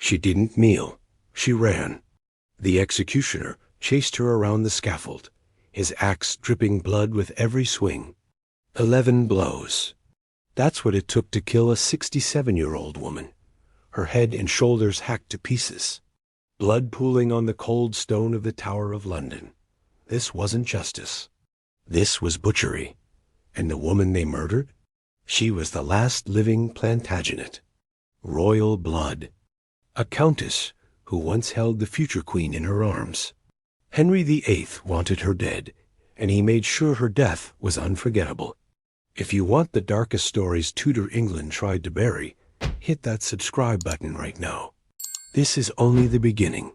She didn't kneel. She ran. The executioner chased her around the scaffold, his axe dripping blood with every swing. 11 blows. That's what it took to kill a 67-year-old woman, her head and shoulders hacked to pieces, blood pooling on the cold stone of the Tower of London. This wasn't justice. This was butchery. And the woman they murdered? She was the last living Plantagenet. Royal blood. A countess who once held the future queen in her arms. Henry VIII wanted her dead, and he made sure her death was unforgettable. If you want the darkest stories Tudor England tried to bury, hit that subscribe button right now. This is only the beginning.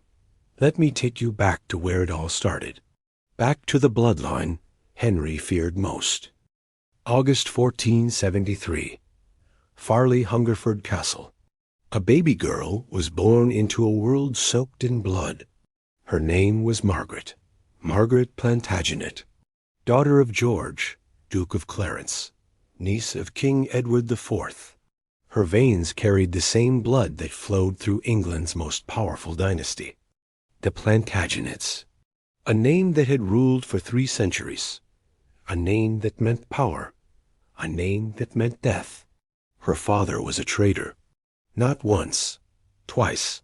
Let me take you back to where it all started. Back to the bloodline Henry feared most. August 1473. Farley Hungerford Castle. A baby girl was born into a world soaked in blood. Her name was Margaret. Margaret Plantagenet, daughter of George, Duke of Clarence, niece of King Edward IV. Her veins carried the same blood that flowed through England's most powerful dynasty, the Plantagenets. A name that had ruled for 3 centuries. A name that meant power. A name that meant death. Her father was a traitor. Not once, twice.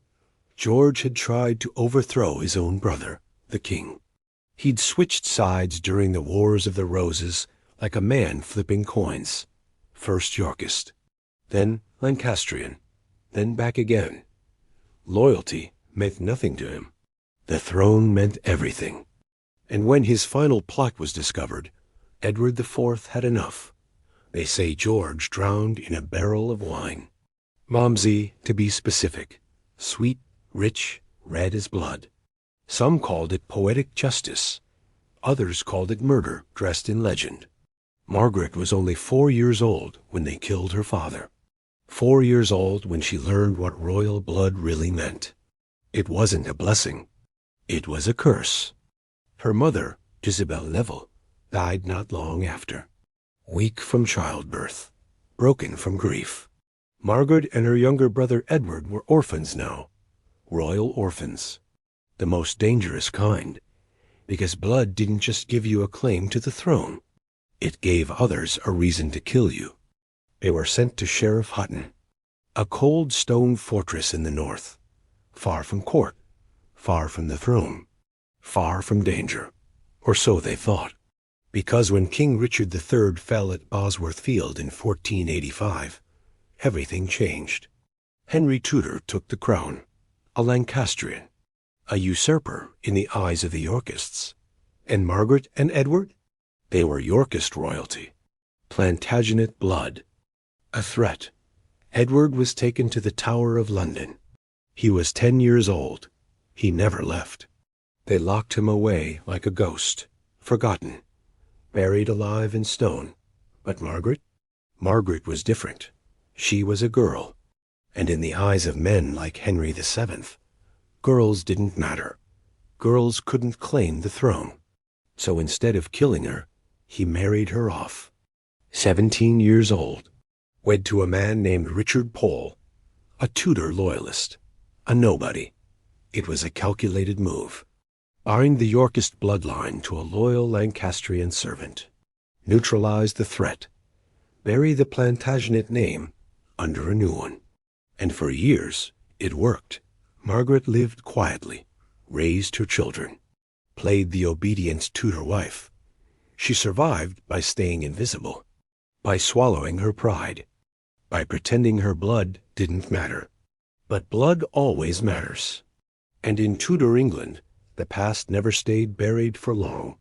George had tried to overthrow his own brother, the king. He'd switched sides during the Wars of the Roses like a man flipping coins. First Yorkist, then Lancastrian, then back again. Loyalty meant nothing to him. The throne meant everything. And when his final plot was discovered, Edward IV had enough. They say George drowned in a barrel of wine. Momsey, to be specific. Sweet, rich, red as blood. Some called it poetic justice. Others called it murder dressed in legend. Margaret was only 4 years old when they killed her father. 4 years old when she learned what royal blood really meant. It wasn't a blessing. It was a curse. Her mother, Isabel Neville, died not long after. Weak from childbirth. Broken from grief. Margaret and her younger brother Edward were orphans now. Royal orphans. The most dangerous kind. Because blood didn't just give you a claim to the throne. It gave others a reason to kill you. They were sent to Sheriff Hutton, a cold stone fortress in the north. Far from court. Far from the throne. Far from danger. Or so they thought. Because when King Richard III fell at Bosworth Field in 1485, everything changed. Henry Tudor took the crown, a Lancastrian, a usurper in the eyes of the Yorkists. And Margaret and Edward? They were Yorkist royalty. Plantagenet blood. A threat. Edward was taken to the Tower of London. He was 10 years old. He never left. They locked him away like a ghost, forgotten, buried alive in stone. But Margaret? Margaret was different. She was a girl. And in the eyes of men like Henry VII, girls didn't matter. Girls couldn't claim the throne. So instead of killing her, he married her off. 17 years old. Wed to a man named Richard Pole, a Tudor loyalist, a nobody. It was a calculated move. Bind the Yorkist bloodline to a loyal Lancastrian servant. Neutralize the threat. Bury the Plantagenet name under a new one. And for years, it worked. Margaret lived quietly, raised her children, played the obedient Tudor wife. She survived by staying invisible, by swallowing her pride, by pretending her blood didn't matter. But blood always matters. And in Tudor England, the past never stayed buried for long.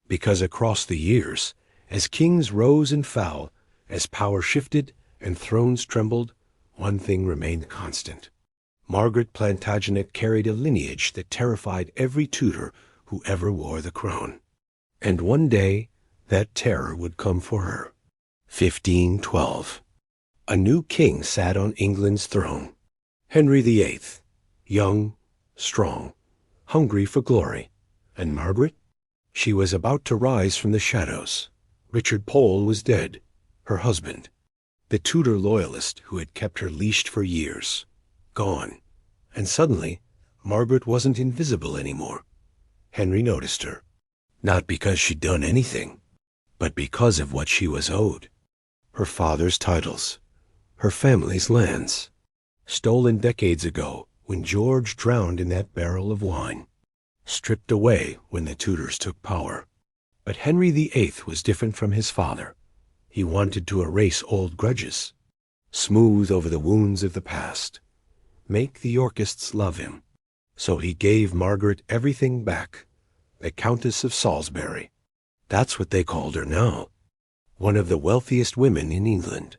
Because across the years, as kings rose and fell, as power shifted and thrones trembled, one thing remained constant. Margaret Plantagenet carried a lineage that terrified every Tudor who ever wore the crown. And one day, that terror would come for her. 1512. A new king sat on England's throne. Henry VIII, young, strong, hungry for glory. And Margaret? She was about to rise from the shadows. Richard Pole was dead, her husband, the Tudor loyalist who had kept her leashed for years, gone, And suddenly, Margaret wasn't invisible anymore. Henry noticed her, not because she'd done anything, but because of what she was owed. Her father's titles, her family's lands, stolen decades ago when George drowned in that barrel of wine, stripped away when the Tudors took power. But Henry VIII was different from his father. He wanted to erase old grudges, smooth over the wounds of the past, make the Yorkists love him. So he gave Margaret everything back, the Countess of Salisbury. That's what they called her now. One of the wealthiest women in England.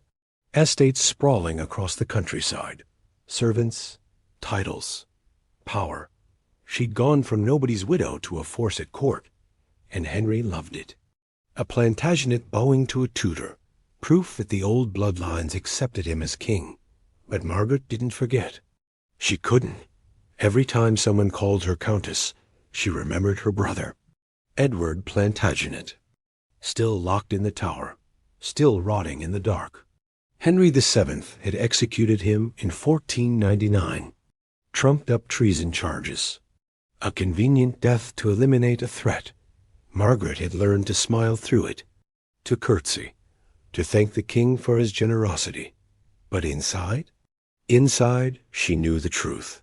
Estates sprawling across the countryside. Servants, titles, power. She'd gone from nobody's widow to a force at court, and Henry loved it. A Plantagenet bowing to a Tudor, proof that the old bloodlines accepted him as king. But Margaret didn't forget. She couldn't. Every time someone called her Countess, she remembered her brother, Edward Plantagenet, still locked in the tower, still rotting in the dark. Henry VII had executed him in 1499, trumped-up treason charges. A convenient death to eliminate a threat. Margaret had learned to smile through it, to curtsy, to thank the king for his generosity. But inside? Inside, she knew the truth.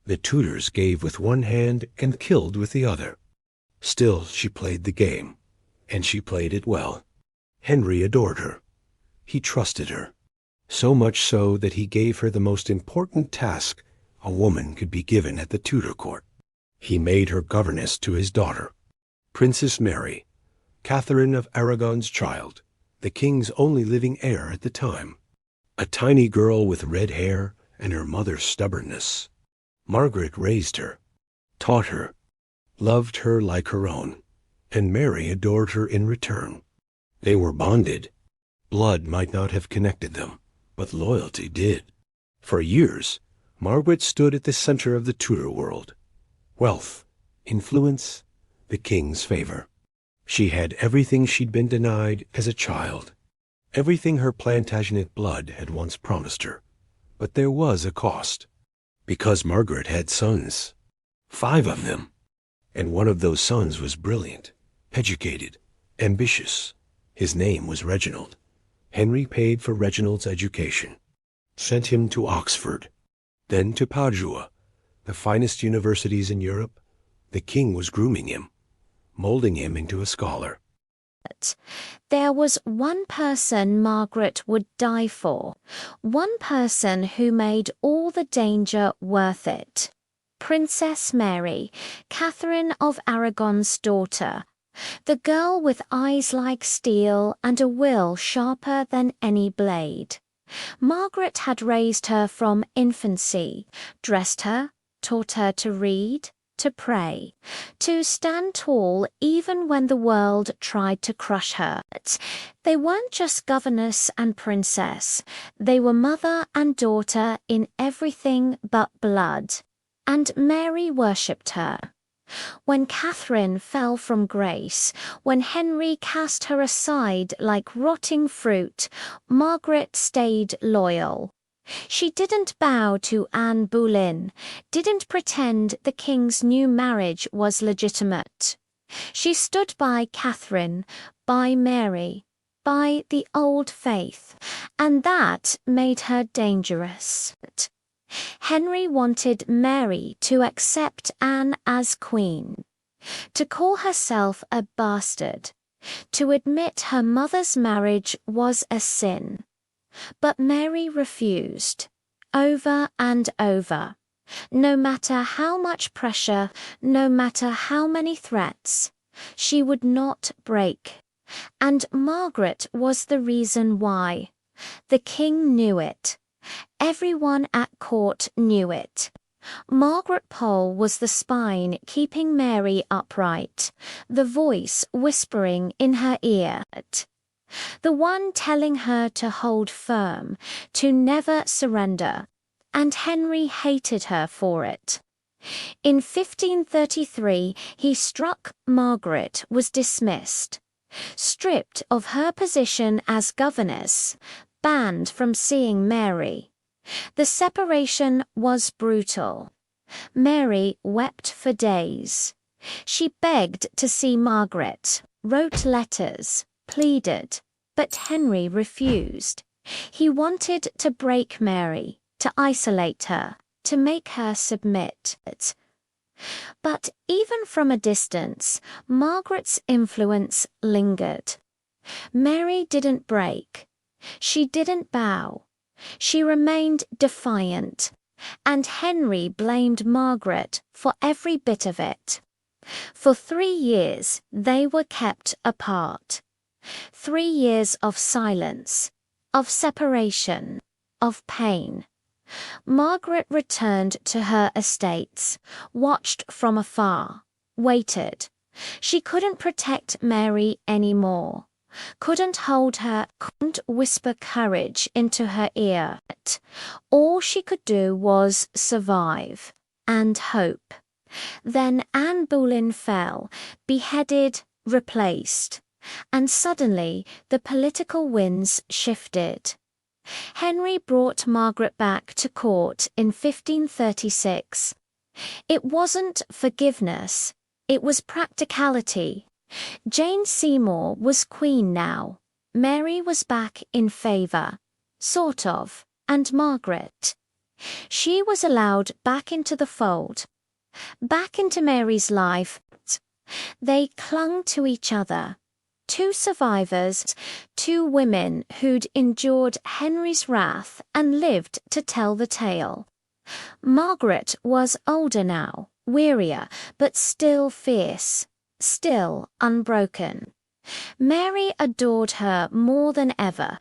The Tudors gave with one hand and killed with the other. Still, she played the game, and she played it well. Henry adored her. He trusted her, so much so that he gave her the most important task a woman could be given at the Tudor court. He made her governess to his daughter, Princess Mary, Catherine of Aragon's child, the king's only living heir at the time. A tiny girl with red hair and her mother's stubbornness. Margaret raised her, taught her, loved her like her own, and Mary adored her in return. They were bonded. Blood might not have connected them, but loyalty did. For years, Margaret stood at the center of the Tudor world. Wealth, influence, the king's favor. She had everything she'd been denied as a child, everything her Plantagenet blood had once promised her. But there was a cost, because Margaret had sons, 5 of them, and one of those sons was brilliant, educated, ambitious. His name was Reginald. Henry paid for Reginald's education, sent him to Oxford, then to Padua, the finest universities in Europe. The king was grooming him, molding him into a scholar. There was one person Margaret would die for, one person who made all the danger worth it. Princess Mary, Catherine of Aragon's daughter, the girl with eyes like steel and a will sharper than any blade. Margaret had raised her from infancy, dressed her, taught her to read, to pray, to stand tall even when the world tried to crush her. They weren't just governess and princess, they were mother and daughter in everything but blood. And Mary worshipped her. When Catherine fell from grace, when Henry cast her aside like rotting fruit, Margaret stayed loyal. She didn't bow to Anne Boleyn, didn't pretend the king's new marriage was legitimate. She stood by Catherine, by Mary, by the old faith, and that made her dangerous. Henry wanted Mary to accept Anne as queen, to call herself a bastard, to admit her mother's marriage was a sin. But Mary refused, over and over. No matter how much pressure, no matter how many threats, she would not break. And Margaret was the reason why. The king knew it. Everyone at court knew it. Margaret Pole was the spine keeping Mary upright, the voice whispering in her ear, the one telling her to hold firm, to never surrender, and Henry hated her for it. In 1533, he struck Margaret was dismissed, stripped of her position as governess, banned from seeing Mary. The separation was brutal. Mary wept for days. She begged to see Margaret, wrote letters, pleaded, but Henry refused. He wanted to break Mary, to isolate her, to make her submit. But even from a distance, Margaret's influence lingered. Mary didn't break. She didn't bow. She remained defiant, and Henry blamed Margaret for every bit of it. For 3 years they were kept apart. 3 years of silence, of separation, of pain. Margaret returned to her estates, watched from afar, waited. She couldn't protect Mary anymore, couldn't hold her, couldn't whisper courage into her ear. All she could do was survive and hope. Then Anne Boleyn fell, beheaded, replaced, and suddenly the political winds shifted. Henry brought Margaret back to court in 1536. It wasn't forgiveness, it was practicality. Jane Seymour was queen now. Mary was back in favour, sort of, and Margaret. She was allowed back into the fold, back into Mary's life. They clung to each other. 2 survivors, 2 women who'd endured Henry's wrath and lived to tell the tale. Margaret was older now, wearier, but still fierce, still unbroken. Mary adored her more than ever,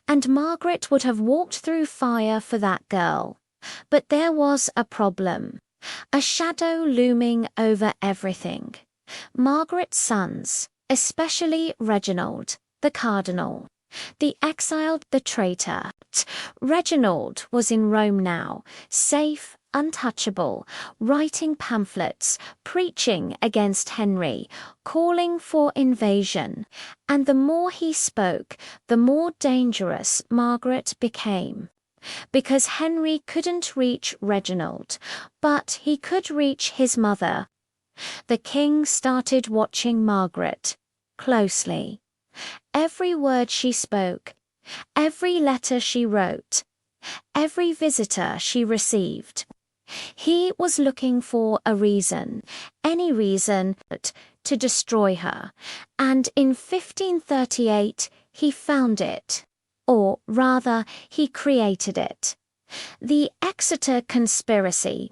and Margaret would have walked through fire for that girl. But there was a problem, a shadow looming over everything. Margaret's sons, especially Reginald, the cardinal, the exiled, the traitor. Reginald was in Rome now, safe, untouchable, writing pamphlets, preaching against Henry, calling for invasion. And the more he spoke, the more dangerous Margaret became. Because Henry couldn't reach Reginald, but he could reach his mother. The king started watching Margaret closely. Every word she spoke, every letter she wrote, every visitor she received. He was looking for a reason, any reason, to destroy her, and in 1538 he found it, or rather, he created it. The Exeter Conspiracy.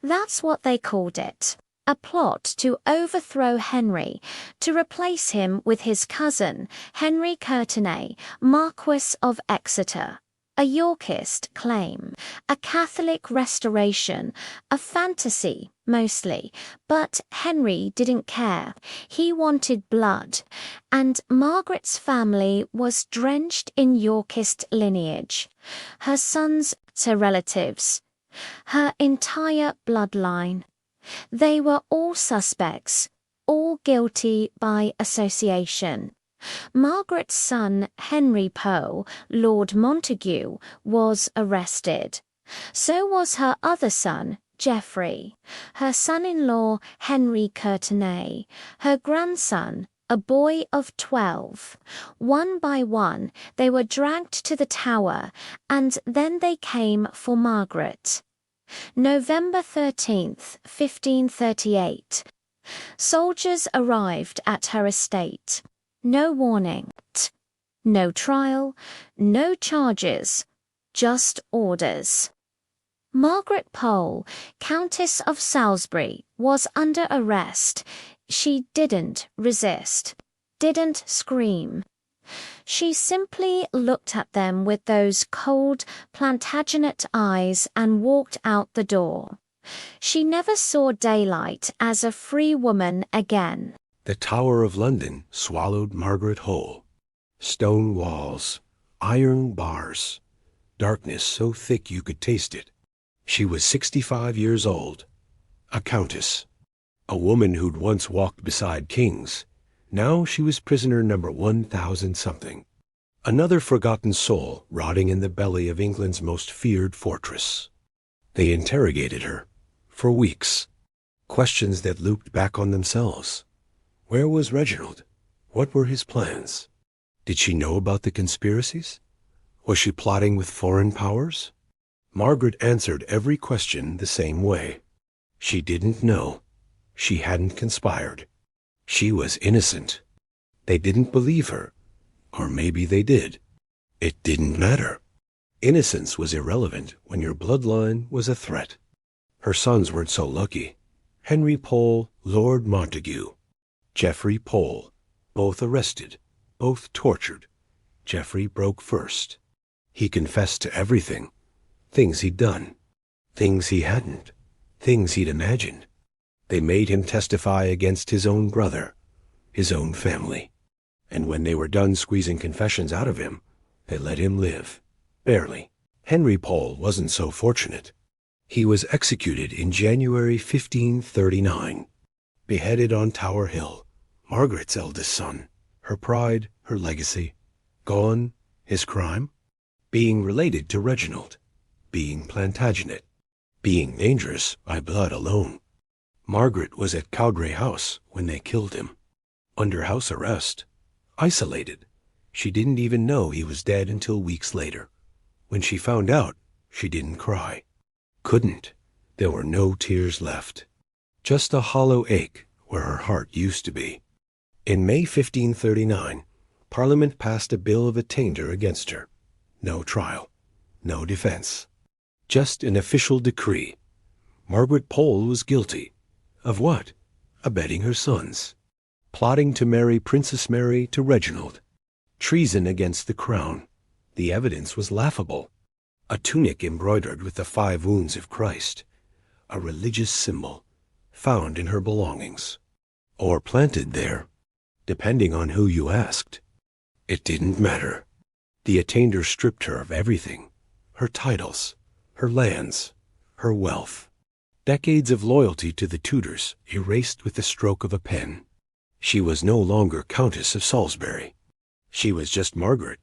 That's what they called it. A plot to overthrow Henry, to replace him with his cousin, Henry Courtenay, Marquess of Exeter. A Yorkist claim, a Catholic restoration, a fantasy, mostly. But Henry didn't care. He wanted blood, and Margaret's family was drenched in Yorkist lineage. Her sons, her relatives, her entire bloodline. They were all suspects, all guilty by association. Margaret's son, Henry Poe, Lord Montague, was arrested. So was her other son, Geoffrey, her son-in-law, Henry Courtenay, her grandson, a boy of 12. One by one, they were dragged to the Tower, and then they came for Margaret. November 13th, 1538. Soldiers arrived at her estate. No warning. No trial, no charges, just orders. Margaret Pole, Countess of Salisbury, was under arrest. She didn't resist, didn't scream. She simply looked at them with those cold, Plantagenet eyes and walked out the door. She never saw daylight as a free woman again. The Tower of London swallowed Margaret whole. Stone walls, iron bars, darkness so thick you could taste it. She was 65 years old, a countess, a woman who'd once walked beside kings. Now she was prisoner number 1,000-something. Another forgotten soul rotting in the belly of England's most feared fortress. They interrogated her. For weeks. Questions that looped back on themselves. Where was Reginald? What were his plans? Did she know about the conspiracies? Was she plotting with foreign powers? Margaret answered every question the same way. She didn't know. She hadn't conspired. She was innocent. They didn't believe her. Or maybe they did. It didn't matter. Innocence was irrelevant when your bloodline was a threat. Her sons weren't so lucky. Henry Pole, Lord Montague. Geoffrey Pole. Both arrested. Both tortured. Geoffrey broke first. He confessed to everything. Things he'd done. Things he hadn't. Things he'd imagined. They made him testify against his own brother. His own family. And when they were done squeezing confessions out of him, they let him live. Barely. Henry Pole wasn't so fortunate. He was executed in January 1539. Beheaded on Tower Hill. Margaret's eldest son. Her pride, her legacy. Gone. His crime? Being related to Reginald. Being Plantagenet. Being dangerous by blood alone. Margaret was at Cowdray House when they killed him. Under house arrest. Isolated. She didn't even know he was dead until weeks later. When she found out, she didn't cry. Couldn't. There were no tears left. Just a hollow ache where her heart used to be. In May 1539, Parliament passed a bill of attainder against her. No trial. No defense. Just an official decree. Margaret Pole was guilty. Of what? Abetting her sons. Plotting to marry Princess Mary to Reginald. Treason against the crown. The evidence was laughable. A tunic embroidered with the 5 wounds of Christ. A religious symbol. Found in her belongings. Or planted there. Depending on who you asked. It didn't matter. The attainder stripped her of everything. Her titles. Her lands. Her wealth. Decades of loyalty to the Tudors erased with the stroke of a pen. She was no longer Countess of Salisbury. She was just Margaret.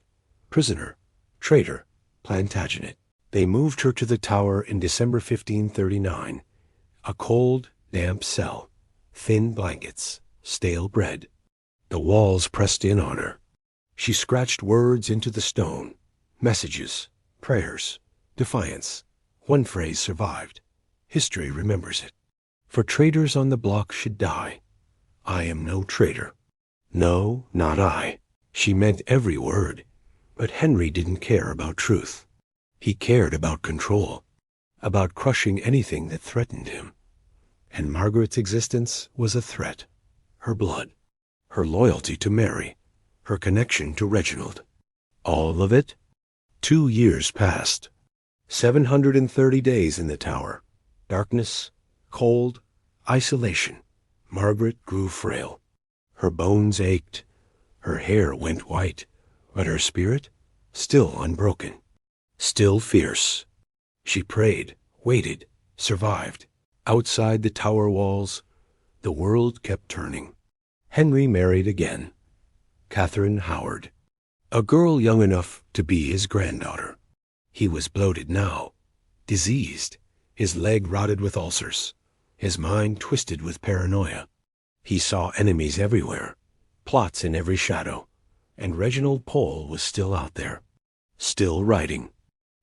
Prisoner. Traitor. Plantagenet. They moved her to the Tower in December 1539. A cold, damp cell. Thin blankets. Stale bread. The walls pressed in on her. She scratched words into the stone. Messages. Prayers. Defiance. One phrase survived. History remembers it. For traitors on the block should die. I am no traitor. No, not I. She meant every word. But Henry didn't care about truth. He cared about control. About crushing anything that threatened him. And Margaret's existence was a threat. Her blood. Her loyalty to Mary. Her connection to Reginald. All of it? 2 years passed. 730 days in the Tower. Darkness, cold, isolation. Margaret grew frail. Her bones ached. Her hair went white. But her spirit, still unbroken. Still fierce. She prayed, waited, survived. Outside the Tower walls, the world kept turning. Henry married again. Catherine Howard. A girl young enough to be his granddaughter. He was bloated now, diseased, his leg rotted with ulcers, his mind twisted with paranoia. He saw enemies everywhere, plots in every shadow, and Reginald Pole was still out there, still writing,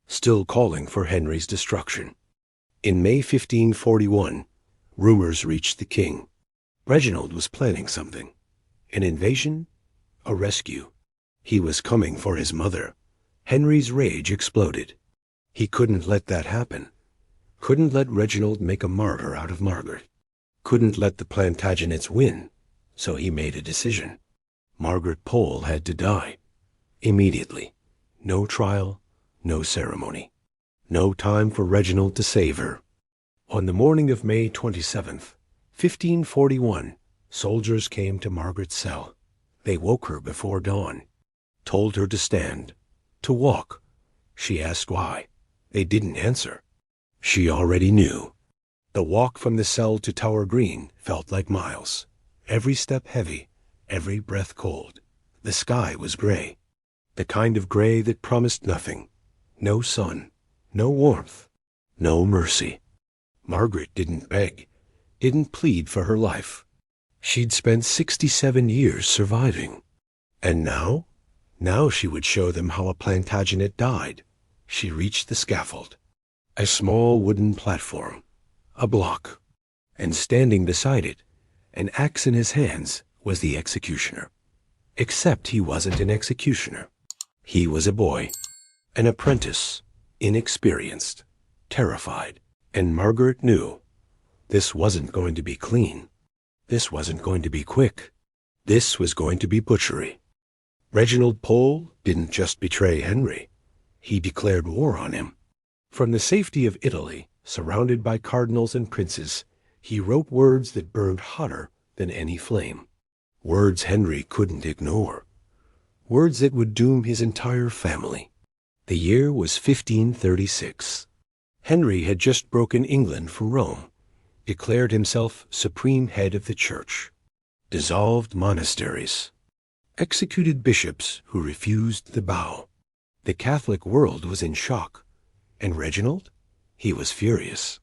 still calling for Henry's destruction. In May 1541, rumors reached the king. Reginald was planning something. An invasion? A rescue. He was coming for his mother. Henry's rage exploded. He couldn't let that happen. Couldn't let Reginald make a martyr out of Margaret. Couldn't let the Plantagenets win. So he made a decision. Margaret Pole had to die. Immediately. No trial, no ceremony. No time for Reginald to save her. On the morning of May 27th, 1541, soldiers came to Margaret's cell. They woke her before dawn. Told her to stand. To walk. She asked why. They didn't answer. She already knew. The walk from the cell to Tower Green felt like miles. Every step heavy, every breath cold. The sky was gray. The kind of gray that promised nothing. No sun, no warmth, no mercy. Margaret didn't beg, didn't plead for her life. She'd spent 67 years surviving. And now? Now she would show them how a Plantagenet died. She reached the scaffold. A small wooden platform. A block. And standing beside it, an axe in his hands, was the executioner. Except he wasn't an executioner. He was a boy. An apprentice. Inexperienced. Terrified. And Margaret knew. This wasn't going to be clean. This wasn't going to be quick. This was going to be butchery. Reginald Pole didn't just betray Henry. He declared war on him. From the safety of Italy, surrounded by cardinals and princes, he wrote words that burned hotter than any flame. Words Henry couldn't ignore. Words that would doom his entire family. The year was 1536. Henry had just broken England from Rome, declared himself supreme head of the church, dissolved monasteries, executed bishops who refused the vow. The Catholic world was in shock, and Reginald? He was furious.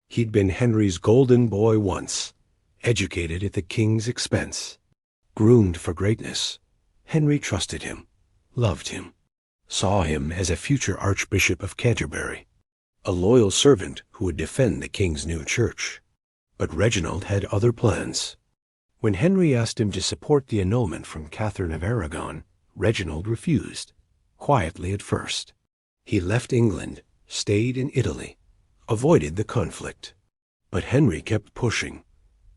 He'd been Henry's golden boy once, educated at the king's expense, groomed for greatness. Henry trusted him, loved him, saw him as a future Archbishop of Canterbury, a loyal servant who would defend the king's new church. But Reginald had other plans. When Henry asked him to support the annulment from Catherine of Aragon, Reginald refused, quietly at first. He left England, stayed in Italy, avoided the conflict. But Henry kept pushing,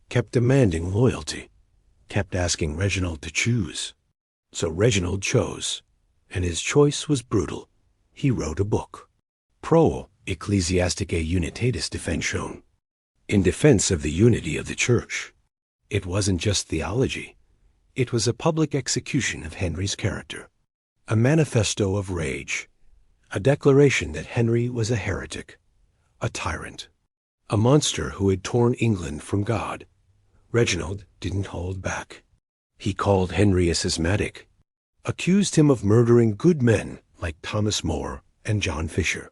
kept demanding loyalty, kept asking Reginald to choose. So Reginald chose, and his choice was brutal. He wrote a book, Pro Ecclesiasticae Unitatis Defensio, in defense of the unity of the church. It wasn't just theology. It was a public execution of Henry's character, a manifesto of rage, a declaration that Henry was a heretic, a tyrant, a monster who had torn England from God. Reginald didn't hold back. He called Henry a schismatic, accused him of murdering good men like Thomas More and John Fisher,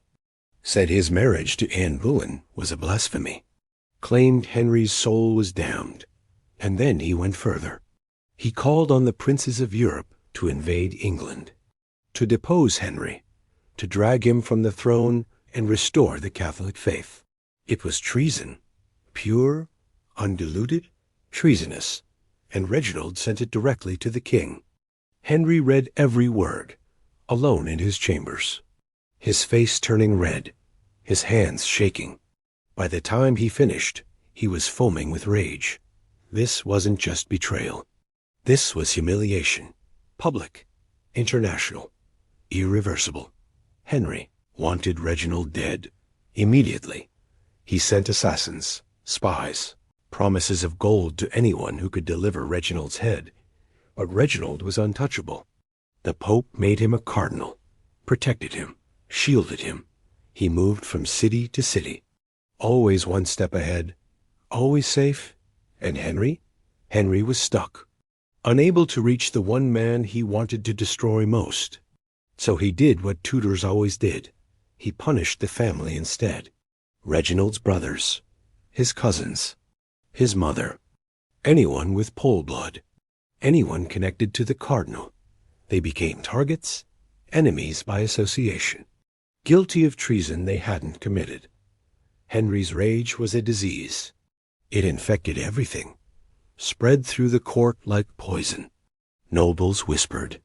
said his marriage to Anne Boleyn was a blasphemy, claimed Henry's soul was damned, and then he went further. He called on the princes of Europe to invade England, to depose Henry, to drag him from the throne and restore the Catholic faith. It was treason, pure, undiluted, treasonous, and Reginald sent it directly to the king. Henry read every word, alone in his chambers, his face turning red, his hands shaking. By the time he finished, he was foaming with rage. This wasn't just betrayal. This was humiliation, public, international, irreversible. Henry wanted Reginald dead, immediately. He sent assassins, spies, promises of gold to anyone who could deliver Reginald's head. But Reginald was untouchable. The Pope made him a cardinal, protected him, shielded him. He moved from city to city, always one step ahead, always safe. And Henry? Henry was stuck, unable to reach the one man he wanted to destroy most. So he did what Tudors always did. He punished the family instead. Reginald's brothers, his cousins, his mother, anyone with Pole blood, anyone connected to the cardinal. They became targets, enemies by association, guilty of treason they hadn't committed. Henry's rage was a disease. It infected everything, spread through the court like poison. Nobles whispered.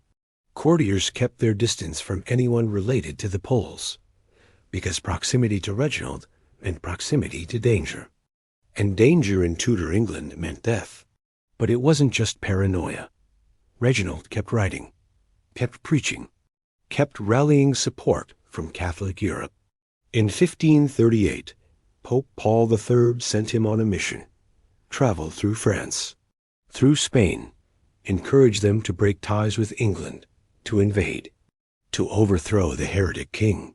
Courtiers kept their distance from anyone related to the Poles, because proximity to Reginald meant proximity to danger. And danger in Tudor England meant death. But it wasn't just paranoia. Reginald kept writing, kept preaching, kept rallying support from Catholic Europe. In 1538, Pope Paul III sent him on a mission, travel through France, through Spain, encourage them to break ties with England, to invade, to overthrow the heretic king.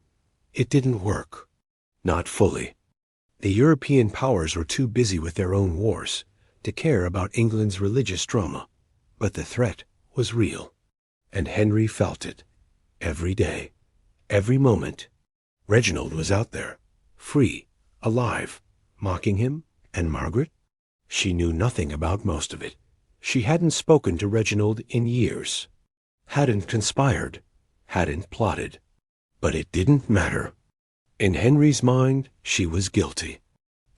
It didn't work. Not fully. The European powers were too busy with their own wars to care about England's religious drama. But the threat was real, and Henry felt it every day, every moment. Reginald was out there, free, alive, Mocking him and Margaret? She knew nothing about most of it. She hadn't spoken to Reginald in years. Hadn't conspired. Hadn't plotted. But it didn't matter. In Henry's mind, she was guilty.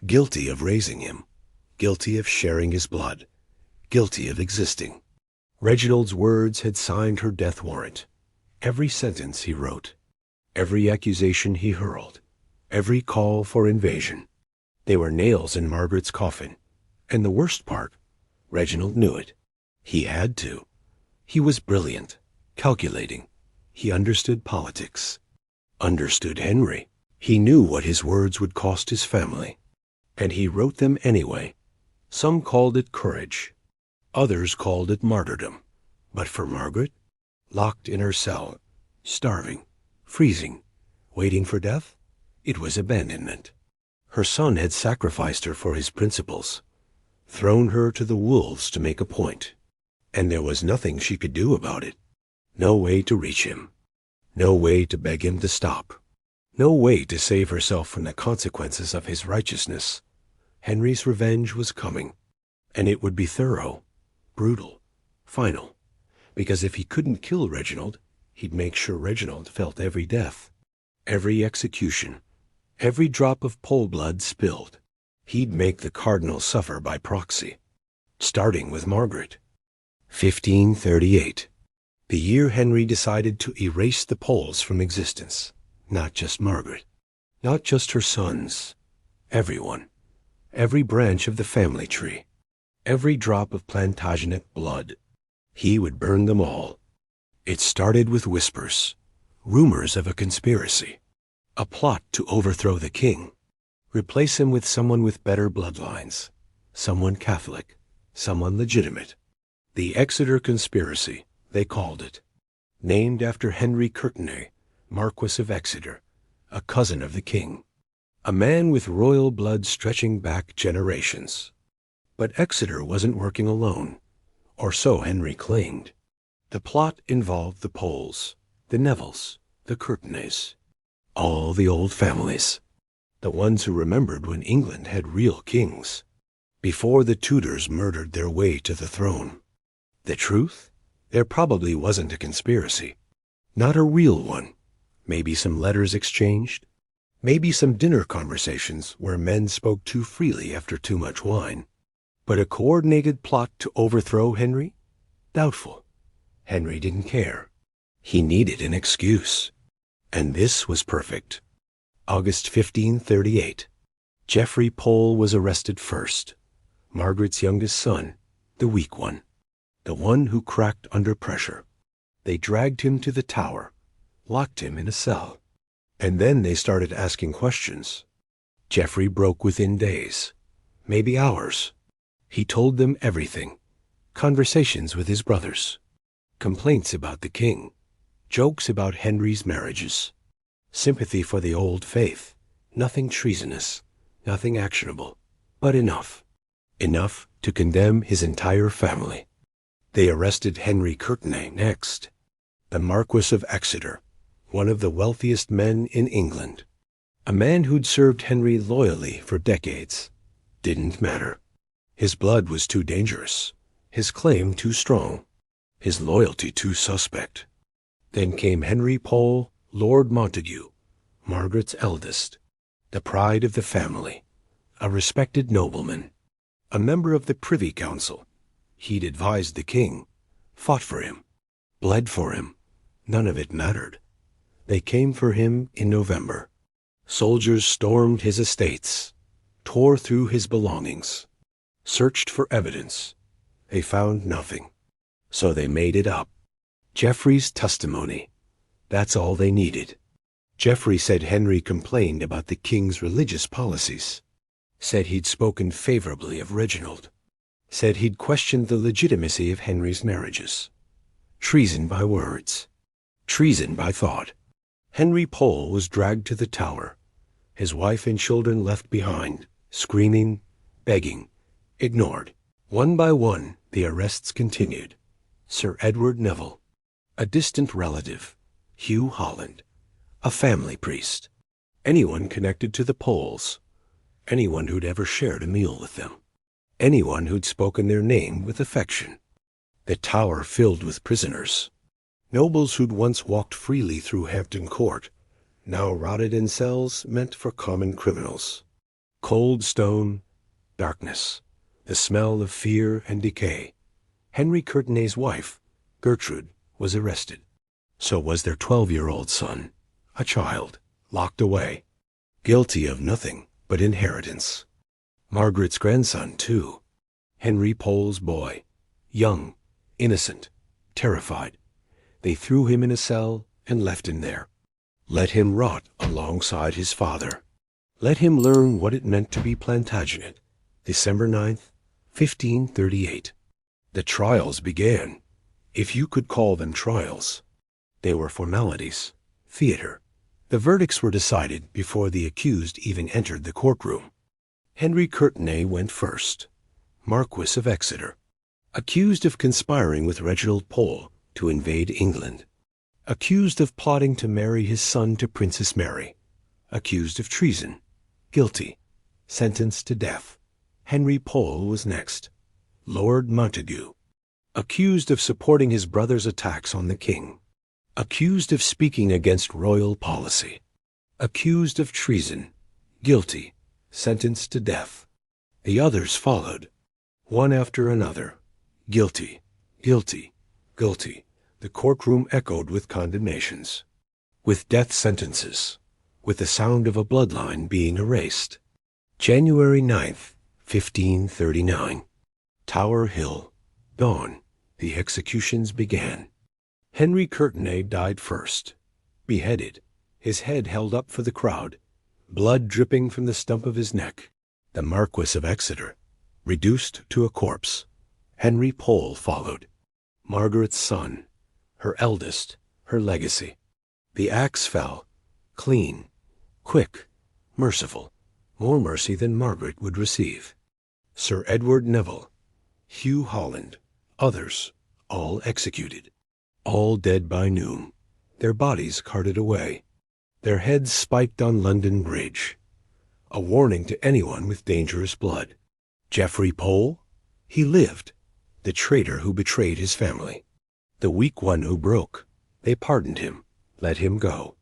Guilty of raising him. Guilty of sharing his blood. Guilty of existing. Reginald's words had signed her death warrant. Every sentence he wrote. Every accusation he hurled. Every call for invasion. They were nails in Margaret's coffin. And the worst part, Reginald knew it. He had to. He was brilliant, calculating. He understood politics. Understood Henry. He knew what his words would cost his family. And he wrote them anyway. Some called it courage. Others called it martyrdom. But for Margaret, locked in her cell, starving, freezing, waiting for death, it was abandonment. Her son had sacrificed her for his principles, thrown her to the wolves to make a point, and there was nothing she could do about it. No way to reach him. No way to beg him to stop. No way to save herself from the consequences of his righteousness. Henry's revenge was coming, and it would be thorough, brutal, final, because if he couldn't kill Reginald, he'd make sure Reginald felt every death, every execution, every drop of pole blood spilled. He'd make the cardinal suffer by proxy, starting with Margaret. 1538. The year Henry decided to erase the Poles from existence. Not just Margaret. Not just her sons. Everyone. Every branch of the family tree. Every drop of Plantagenet blood. He would burn them all. It started with whispers. Rumors of a conspiracy. A plot to overthrow the king. Replace him with someone with better bloodlines. Someone Catholic. Someone legitimate. The Exeter Conspiracy, they called it. Named after Henry Courtenay, Marquis of Exeter, a cousin of the king. A man with royal blood stretching back generations. But Exeter wasn't working alone, or so Henry claimed. The plot involved the Poles, the Nevilles, the Courtenays, all the old families, the ones who remembered when England had real kings, before the Tudors murdered their way to the throne. The truth? There probably wasn't a conspiracy. Not a real one. Maybe some letters exchanged. Maybe some dinner conversations where men spoke too freely after too much wine. But a coordinated plot to overthrow Henry? Doubtful. Henry didn't care. He needed an excuse. And this was perfect. August 1538. Geoffrey Pole was arrested first. Margaret's youngest son, the weak one. The one who cracked under pressure. They dragged him to the tower, locked him in a cell. And then they started asking questions. Geoffrey broke within days, maybe hours. He told them everything. Conversations with his brothers. Complaints about the king. Jokes about Henry's marriages. Sympathy for the old faith. Nothing treasonous. Nothing actionable. But enough. Enough to condemn his entire family. They arrested Henry Courtenay next. The Marquis of Exeter, one of the wealthiest men in England. A man who'd served Henry loyally for decades. Didn't matter. His blood was too dangerous. His claim too strong. His loyalty too suspect. Then came Henry Pole, Lord Montague, Margaret's eldest. The pride of the family. A respected nobleman. A member of the Privy Council. He'd advised the king, fought for him, bled for him. None of it mattered. They came for him in November. Soldiers stormed his estates, tore through his belongings, searched for evidence. They found nothing. So they made it up. Geoffrey's testimony. That's all they needed. Geoffrey said Henry complained about the king's religious policies. Said he'd spoken favorably of Reginald. Said he'd questioned the legitimacy of Henry's marriages. Treason by words. Treason by thought. Henry Pole was dragged to the tower, his wife and children left behind, screaming, begging, ignored. One by one, the arrests continued. Sir Edward Neville, a distant relative, Hugh Holland, a family priest, anyone connected to the Poles, anyone who'd ever shared a meal with them, anyone who'd spoken their name with affection. The tower filled with prisoners, nobles who'd once walked freely through Hampton Court, now rotted in cells meant for common criminals. Cold stone, darkness, the smell of fear and decay. Henry Courtenay's wife, Gertrude, was arrested. So was their 12-year-old son, a child, locked away, guilty of nothing but inheritance. Margaret's grandson, too, Henry Pole's boy, young, innocent, terrified. They threw him in a cell and left him there. Let him rot alongside his father. Let him learn what it meant to be Plantagenet. December 9th, 1538. The trials began, if you could call them trials. They were formalities, theater. The verdicts were decided before the accused even entered the courtroom. Henry Courtenay went first, Marquis of Exeter, accused of conspiring with Reginald Pole to invade England, accused of plotting to marry his son to Princess Mary, accused of treason, guilty, sentenced to death. Henry Pole was next, Lord Montague, accused of supporting his brother's attacks on the king, accused of speaking against royal policy, accused of treason, guilty, sentenced to death. The others followed, one after another, guilty, guilty, guilty. The courtroom echoed with condemnations, with death sentences, with the sound of a bloodline being erased. January 9th, 1539. Tower Hill. Dawn. The executions began. Henry Courtenay died first, beheaded, his head held up for the crowd, blood dripping from the stump of his neck. The Marquis of Exeter, reduced to a corpse. Henry Pole followed, Margaret's son, her eldest, her legacy. The axe fell, clean, quick, merciful, more mercy than Margaret would receive. Sir Edward Neville, Hugh Holland, others, all executed, all dead by noon, their bodies carted away, their heads spiked on London Bridge. A warning to anyone with dangerous blood. Geoffrey Pole, he lived, the traitor who betrayed his family. The weak one who broke. They pardoned him, let him go,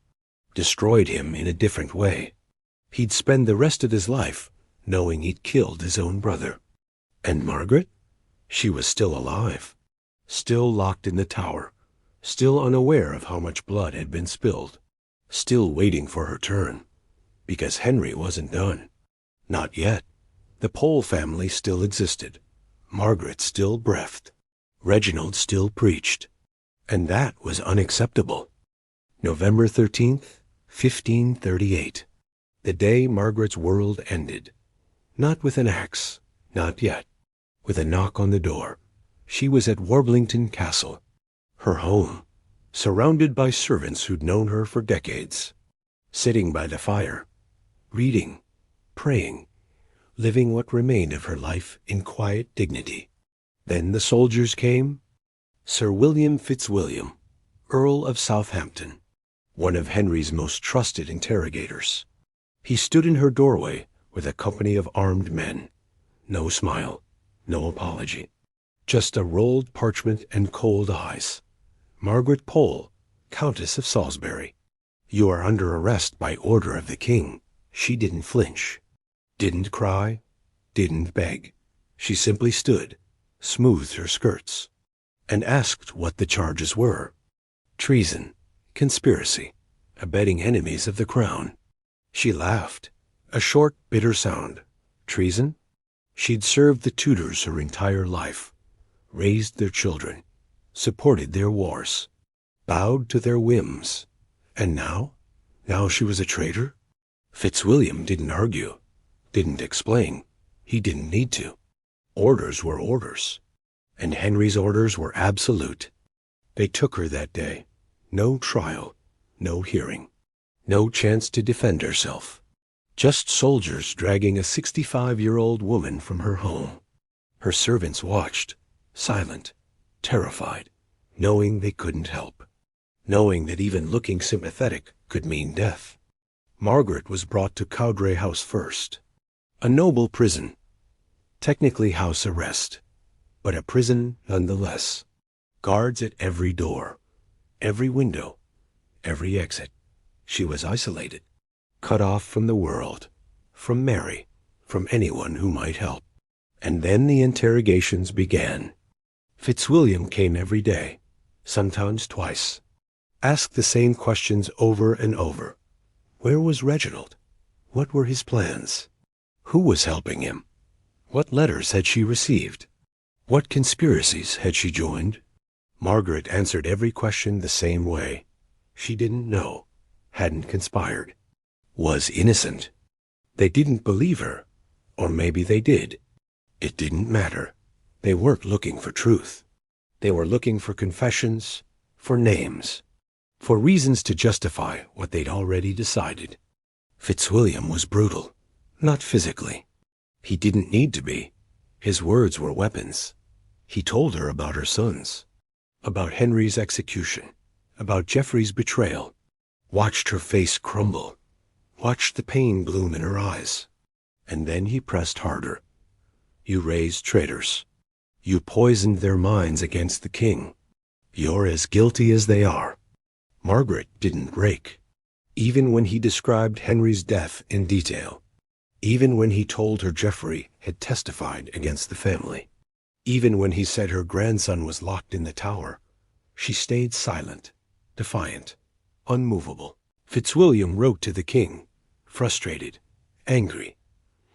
destroyed him in a different way. He'd spend the rest of his life knowing he'd killed his own brother. And Margaret? She was still alive, still locked in the tower, still unaware of how much blood had been spilled, still waiting for her turn, because Henry wasn't done. Not yet. The Pole family still existed. Margaret still breathed. Reginald still preached. And that was unacceptable. November 13th, 1538. The day Margaret's world ended. Not with an axe, not yet. With a knock on the door. She was at Warblington Castle, her home, surrounded by servants who'd known her for decades, sitting by the fire, reading, praying, living what remained of her life in quiet dignity. Then the soldiers came. Sir William Fitzwilliam, Earl of Southampton, one of Henry's most trusted interrogators. He stood in her doorway with a company of armed men. No smile, no apology, just a rolled parchment and cold eyes. Margaret Pole, Countess of Salisbury. You are under arrest by order of the king. She didn't flinch, didn't cry, didn't beg. She simply stood, smoothed her skirts, and asked what the charges were. Treason, conspiracy, abetting enemies of the crown. She laughed, a short, bitter sound. Treason? She'd served the Tudors her entire life, raised their children, supported their wars, bowed to their whims. And now? Now she was a traitor? Fitzwilliam didn't argue, didn't explain. He didn't need to. Orders were orders, and Henry's orders were absolute. They took her that day. No trial, no hearing, no chance to defend herself. Just soldiers dragging a 65-year-old woman from her home. Her servants watched, silent, terrified, knowing they couldn't help, knowing that even looking sympathetic could mean death. Margaret was brought to Cowdray House first. A noble prison, technically house arrest, but a prison nonetheless. Guards at every door, every window, every exit. She was isolated, cut off from the world, from Mary, from anyone who might help. And then the interrogations began. Fitzwilliam came every day, sometimes twice, asked the same questions over and over. Where was Reginald? What were his plans? Who was helping him? What letters had she received? What conspiracies had she joined? Margaret answered every question the same way. She didn't know, hadn't conspired, was innocent. They didn't believe her, or maybe they did. It didn't matter. They weren't looking for truth. They were looking for confessions, for names, for reasons to justify what they'd already decided. Fitzwilliam was brutal, not physically. He didn't need to be. His words were weapons. He told her about her sons, about Henry's execution, about Geoffrey's betrayal, watched her face crumble, watched the pain bloom in her eyes. And then he pressed harder. You raised traitors. You poisoned their minds against the king. You're as guilty as they are. Margaret didn't break. Even when he described Henry's death in detail, even when he told her Geoffrey had testified against the family, even when he said her grandson was locked in the tower, she stayed silent, defiant, unmovable. Fitzwilliam wrote to the king, frustrated, angry.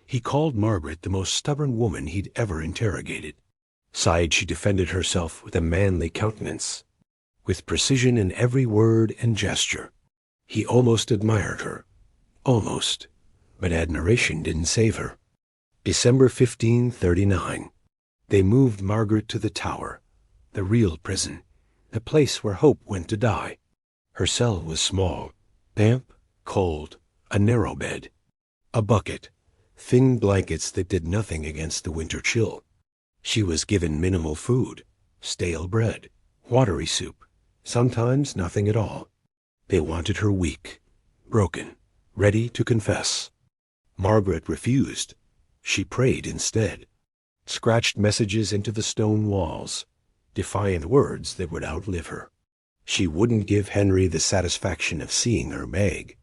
He called Margaret the most stubborn woman he'd ever interrogated. Sighed she defended herself with a manly countenance, with precision in every word and gesture. He almost admired her. Almost. But admiration didn't save her. December 1539. They moved Margaret to the Tower, the real prison, the place where Hope went to die. Her cell was small, damp, cold, a narrow bed, a bucket, thin blankets that did nothing against the winter chill. She was given minimal food, stale bread, watery soup, sometimes nothing at all. They wanted her weak, broken, ready to confess. Margaret refused. She prayed instead, scratched messages into the stone walls, defiant words that would outlive her. She wouldn't give Henry the satisfaction of seeing her beg.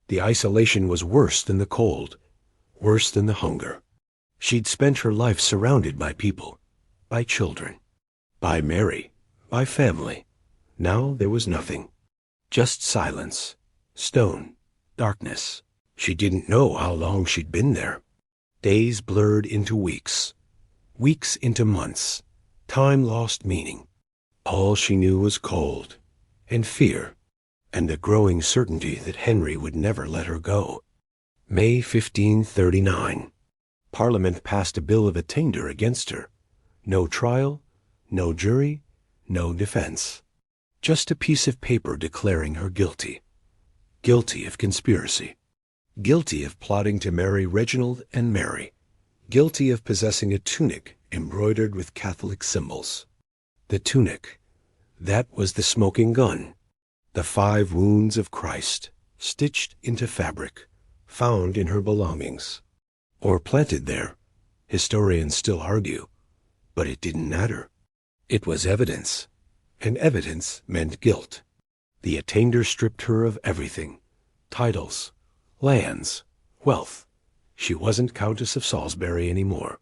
The isolation was worse than the cold, worse than the hunger. She'd spent her life surrounded by people, by children, by Mary, by family. Now there was nothing. Just silence, stone, darkness. She didn't know how long she'd been there. Days blurred into weeks, weeks into months. Time lost meaning. All she knew was cold, and fear, and the growing certainty that Henry would never let her go. May 1539. Parliament passed a bill of attainder against her. No trial, no jury, no defense. Just a piece of paper declaring her guilty. Guilty of conspiracy. Guilty of plotting to marry Reginald and Mary. Guilty of possessing a tunic embroidered with Catholic symbols. The tunic. That was the smoking gun. The 5 wounds of Christ, stitched into fabric, found in her belongings. Or planted there. Historians still argue. But it didn't matter. It was evidence. And evidence meant guilt. The attainder stripped her of everything. Titles, lands, wealth. She wasn't Countess of Salisbury anymore.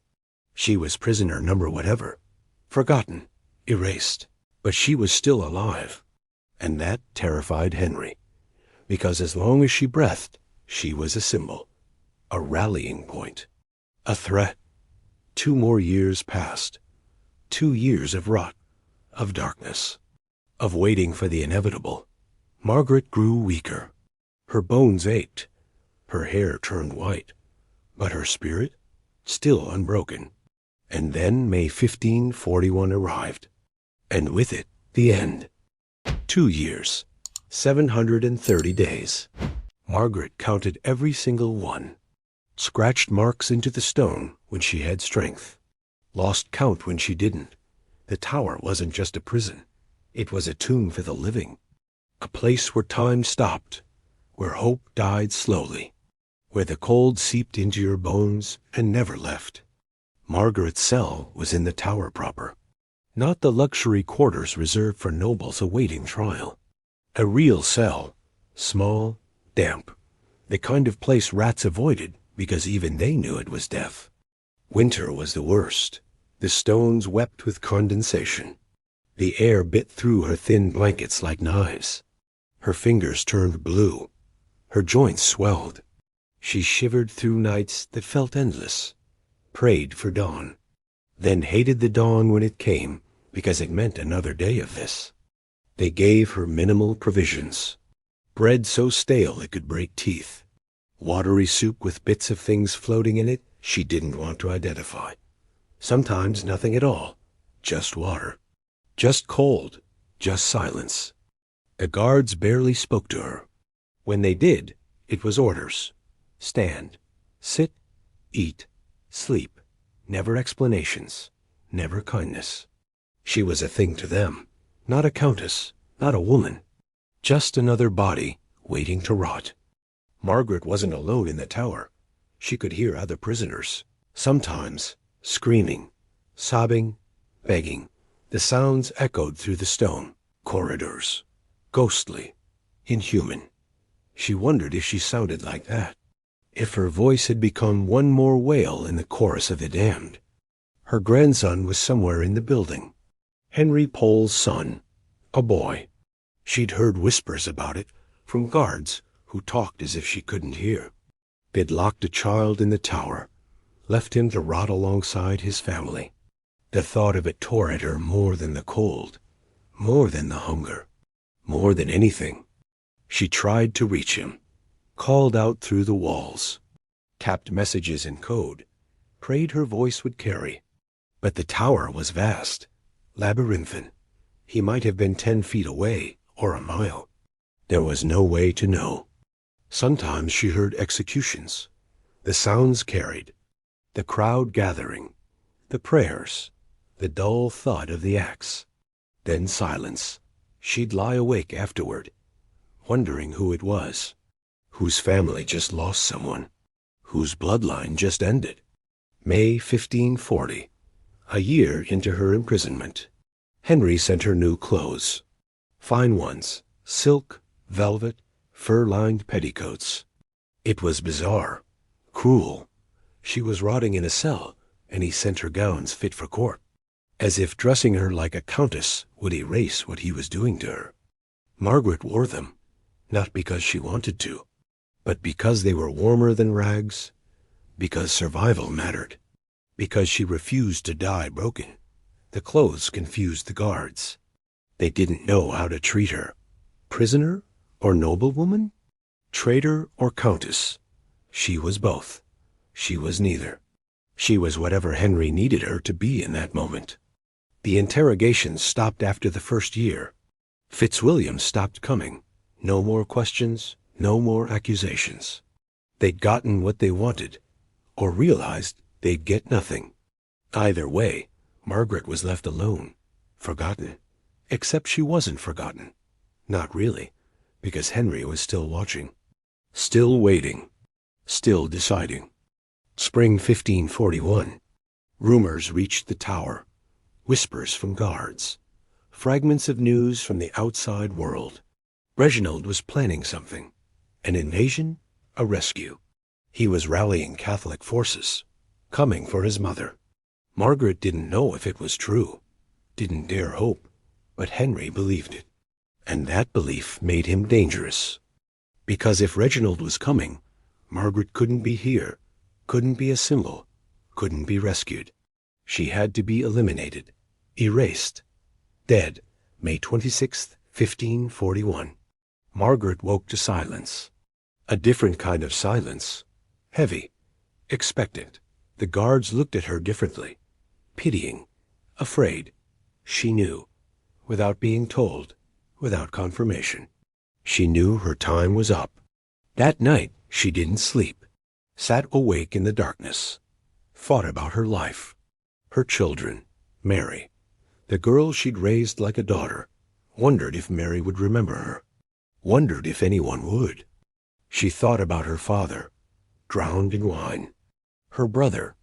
She was prisoner number whatever. Forgotten, erased. But she was still alive. And that terrified Henry. Because as long as she breathed, she was a symbol. A rallying point. A threat. 2 more years passed. 2 years of rot. Of darkness, of waiting for the inevitable. Margaret grew weaker. Her bones ached. Her hair turned white. But her spirit, still unbroken. And then May 1541 arrived. And with it, the end. 2 years, 730 days. Margaret counted every single one. Scratched marks into the stone when she had strength. Lost count when she didn't. The tower wasn't just a prison. It was a tomb for the living. A place where time stopped, where hope died slowly. where the cold seeped into your bones and never left. Margaret's cell was in the tower proper, not the luxury quarters reserved for nobles awaiting trial. A real cell, small, damp, the kind of place rats avoided because even they knew it was death. Winter was the worst. The stones wept with condensation. The air bit through her thin blankets like knives. Her fingers turned blue. Her joints swelled. She shivered through nights that felt endless, prayed for dawn, then hated the dawn when it came because it meant another day of this. They gave her minimal provisions. Bread so stale it could break teeth. Watery soup with bits of things floating in it she didn't want to identify. Sometimes nothing at all, just water. Just cold, just silence. The guards barely spoke to her. When they did, it was orders. Stand, sit, eat, sleep. Never explanations, never kindness. She was a thing to them, not a countess, not a woman. Just another body waiting to rot. Margaret wasn't alone in the tower. She could hear other prisoners, sometimes screaming, sobbing, begging. The sounds echoed through the stone corridors, ghostly, inhuman. She wondered if she sounded like that, if her voice had become one more wail in the chorus of the damned. Her grandson was somewhere in the building. Henry Pole's son, a boy. She'd heard whispers about it from guards who talked as if she couldn't hear. They'd locked a child in the tower, left him to rot alongside his family. The thought of it tore at her more than the cold, more than the hunger, more than anything. She tried to reach him, called out through the walls, tapped messages in code, prayed her voice would carry. But the tower was vast, labyrinthine. He might have been 10 feet away or a mile. There was no way to know. Sometimes she heard executions. The sounds carried, the crowd gathering, the prayers, the dull thud of the axe. Then silence. She'd lie awake afterward, wondering who it was, whose family just lost someone, whose bloodline just ended. May 1540, a year into her imprisonment. Henry sent her new clothes. Fine ones, silk, velvet, fur-lined petticoats. It was bizarre, cruel. She was rotting in a cell, and he sent her gowns fit for court, as if dressing her like a countess would erase what he was doing to her. Margaret wore them, not because she wanted to, but because they were warmer than rags, because survival mattered, because she refused to die broken. The clothes confused the guards. They didn't know how to treat her. Prisoner or noblewoman? Traitor or countess? She was both. She was neither. She was whatever Henry needed her to be in that moment. The interrogations stopped after the first year. Fitzwilliam stopped coming. No more questions, no more accusations. They'd gotten what they wanted, or realized they'd get nothing. Either way, Margaret was left alone, forgotten. Except she wasn't forgotten. Not really, because Henry was still watching, still waiting, still deciding. Spring 1541. Rumors reached the tower, whispers from guards, fragments of news from the outside world. Reginald was planning something, an invasion, a rescue. He was rallying Catholic forces, coming for his mother. Margaret didn't know if it was true, didn't dare hope, but Henry believed it. And that belief made him dangerous. Because if Reginald was coming, Margaret couldn't be here, couldn't be a symbol, couldn't be rescued. She had to be eliminated, erased, dead, May 26th, 1541. Margaret woke to silence. A different kind of silence. Heavy, expectant. The guards looked at her differently, pitying, afraid. She knew, without being told, without confirmation. She knew her time was up. That night she didn't sleep, sat awake in the darkness, thought about her life, her children, Mary, the girl she'd raised like a daughter, wondered if Mary would remember her, wondered if anyone would. She thought about her father, drowned in wine. Her brother,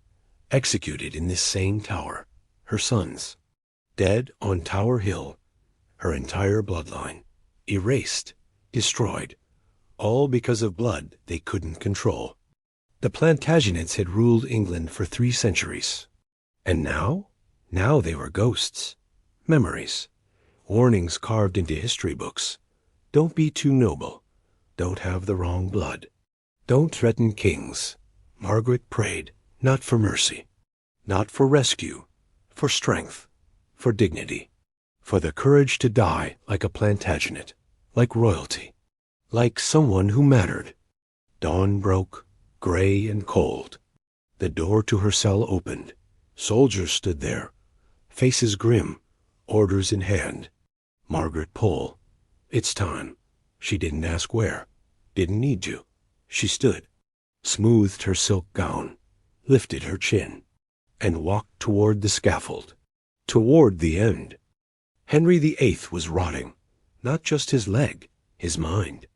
executed in this same tower. Her sons, dead on Tower Hill. Her entire bloodline, erased, destroyed, all because of blood they couldn't control. The Plantagenets had ruled England for 3 centuries. And now? Now they were ghosts, memories, warnings carved into history books. Don't be too noble. Don't have the wrong blood. Don't threaten kings. Margaret prayed, not for mercy, not for rescue, for strength, for dignity, for the courage to die like a Plantagenet, like royalty, like someone who mattered. Dawn broke, gray and cold. The door to her cell opened. Soldiers stood there, faces grim, orders in hand. Margaret Pole. It's time. She didn't ask where, didn't need to. She stood, smoothed her silk gown, lifted her chin, and walked toward the scaffold, toward the end. Henry VIII was rotting, not just his leg, his mind,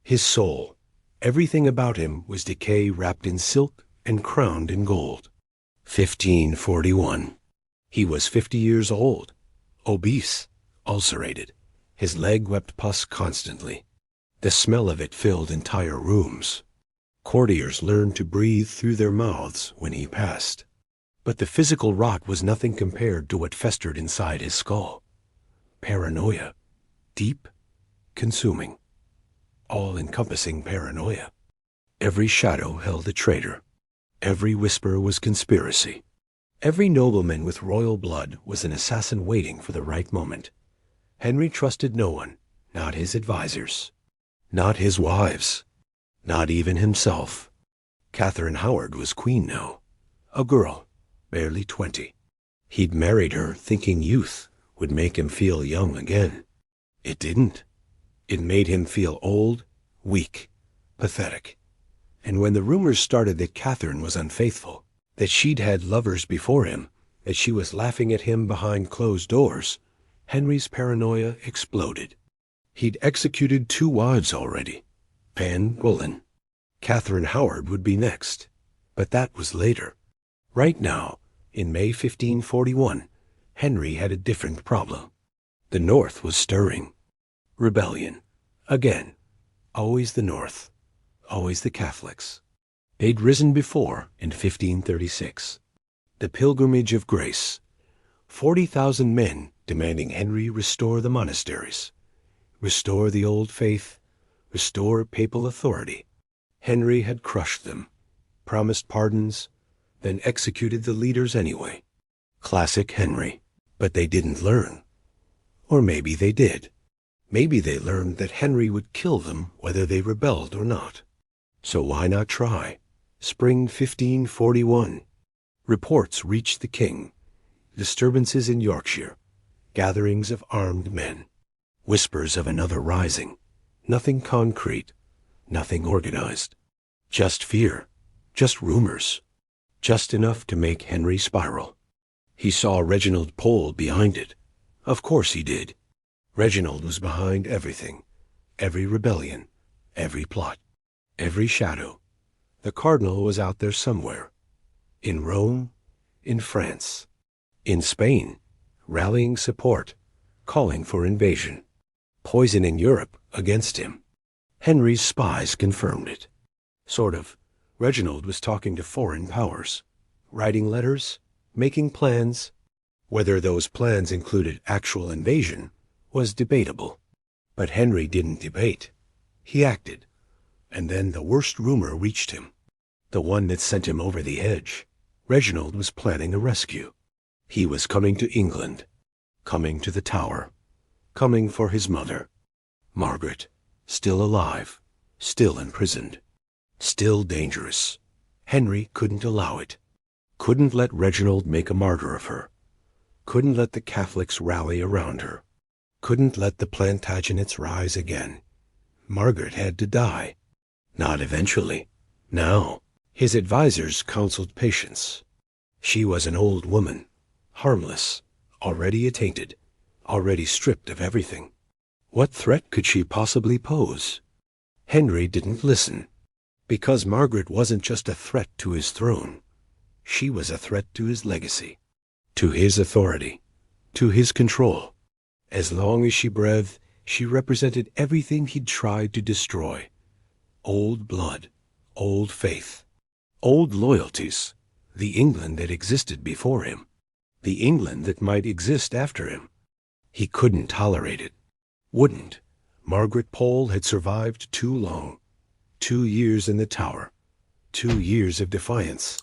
his soul. Everything about him was decay wrapped in silk and crowned in gold. 1541. He was 50 years old, obese, ulcerated. His leg wept pus constantly. The smell of it filled entire rooms. Courtiers learned to breathe through their mouths when he passed. But the physical rot was nothing compared to what festered inside his skull. Paranoia. Deep, consuming, all-encompassing paranoia. Every shadow held a traitor. Every whisper was conspiracy. Every nobleman with royal blood was an assassin waiting for the right moment. Henry trusted no one, not his advisors, not his wives, not even himself. Catherine Howard was queen now, a girl, barely 20. He'd married her thinking youth would make him feel young again. It didn't. It made him feel old, weak, pathetic. And when the rumors started that Catherine was unfaithful, that she'd had lovers before him, that she was laughing at him behind closed doors, Henry's paranoia exploded. He'd executed 2 wives already, Anne Boleyn. Catherine Howard would be next, but that was later. Right now, in May 1541, Henry had a different problem. The North was stirring. Rebellion. Again. Always the North. Always the Catholics. They'd risen before in 1536. The Pilgrimage of Grace. 40,000 men demanding Henry restore the monasteries, restore the old faith, restore papal authority. Henry had crushed them, promised pardons, then executed the leaders anyway. Classic Henry. But they didn't learn. Or maybe they did. Maybe they learned that Henry would kill them whether they rebelled or not. So why not try? Spring 1541. Reports reached the king. Disturbances in Yorkshire. Gatherings of armed men. Whispers of another rising. Nothing concrete. Nothing organized. Just fear. Just rumors. Just enough to make Henry spiral. He saw Reginald Pole behind it. Of course he did. Reginald was behind everything. Every rebellion. Every plot. Every shadow. The cardinal was out there somewhere. In Rome. In France. In Spain. Rallying support. Calling for invasion. Poisoning Europe against him. Henry's spies confirmed it. Sort of. Reginald was talking to foreign powers. Writing letters. Making plans. Whether those plans included actual invasion was debatable. But Henry didn't debate. He acted. And then the worst rumor reached him. The one that sent him over the edge. Reginald was planning a rescue. He was coming to England. Coming to the Tower. Coming for his mother. Margaret. Still alive. Still imprisoned. Still dangerous. Henry couldn't allow it. Couldn't let Reginald make a martyr of her. Couldn't let the Catholics rally around her. Couldn't let the Plantagenets rise again. Margaret had to die. Not eventually. Now. His advisers counseled patience. She was an old woman. Harmless. Already attainted. Already stripped of everything. What threat could she possibly pose? Henry didn't listen. Because Margaret wasn't just a threat to his throne. She was a threat to his legacy, to his authority, to his control. As long as she breathed, she represented everything he'd tried to destroy. Old blood, old faith, old loyalties, the England that existed before him, the England that might exist after him. He couldn't tolerate it. Wouldn't. Margaret Pole had survived too long. 2 years in the Tower. 2 years of defiance.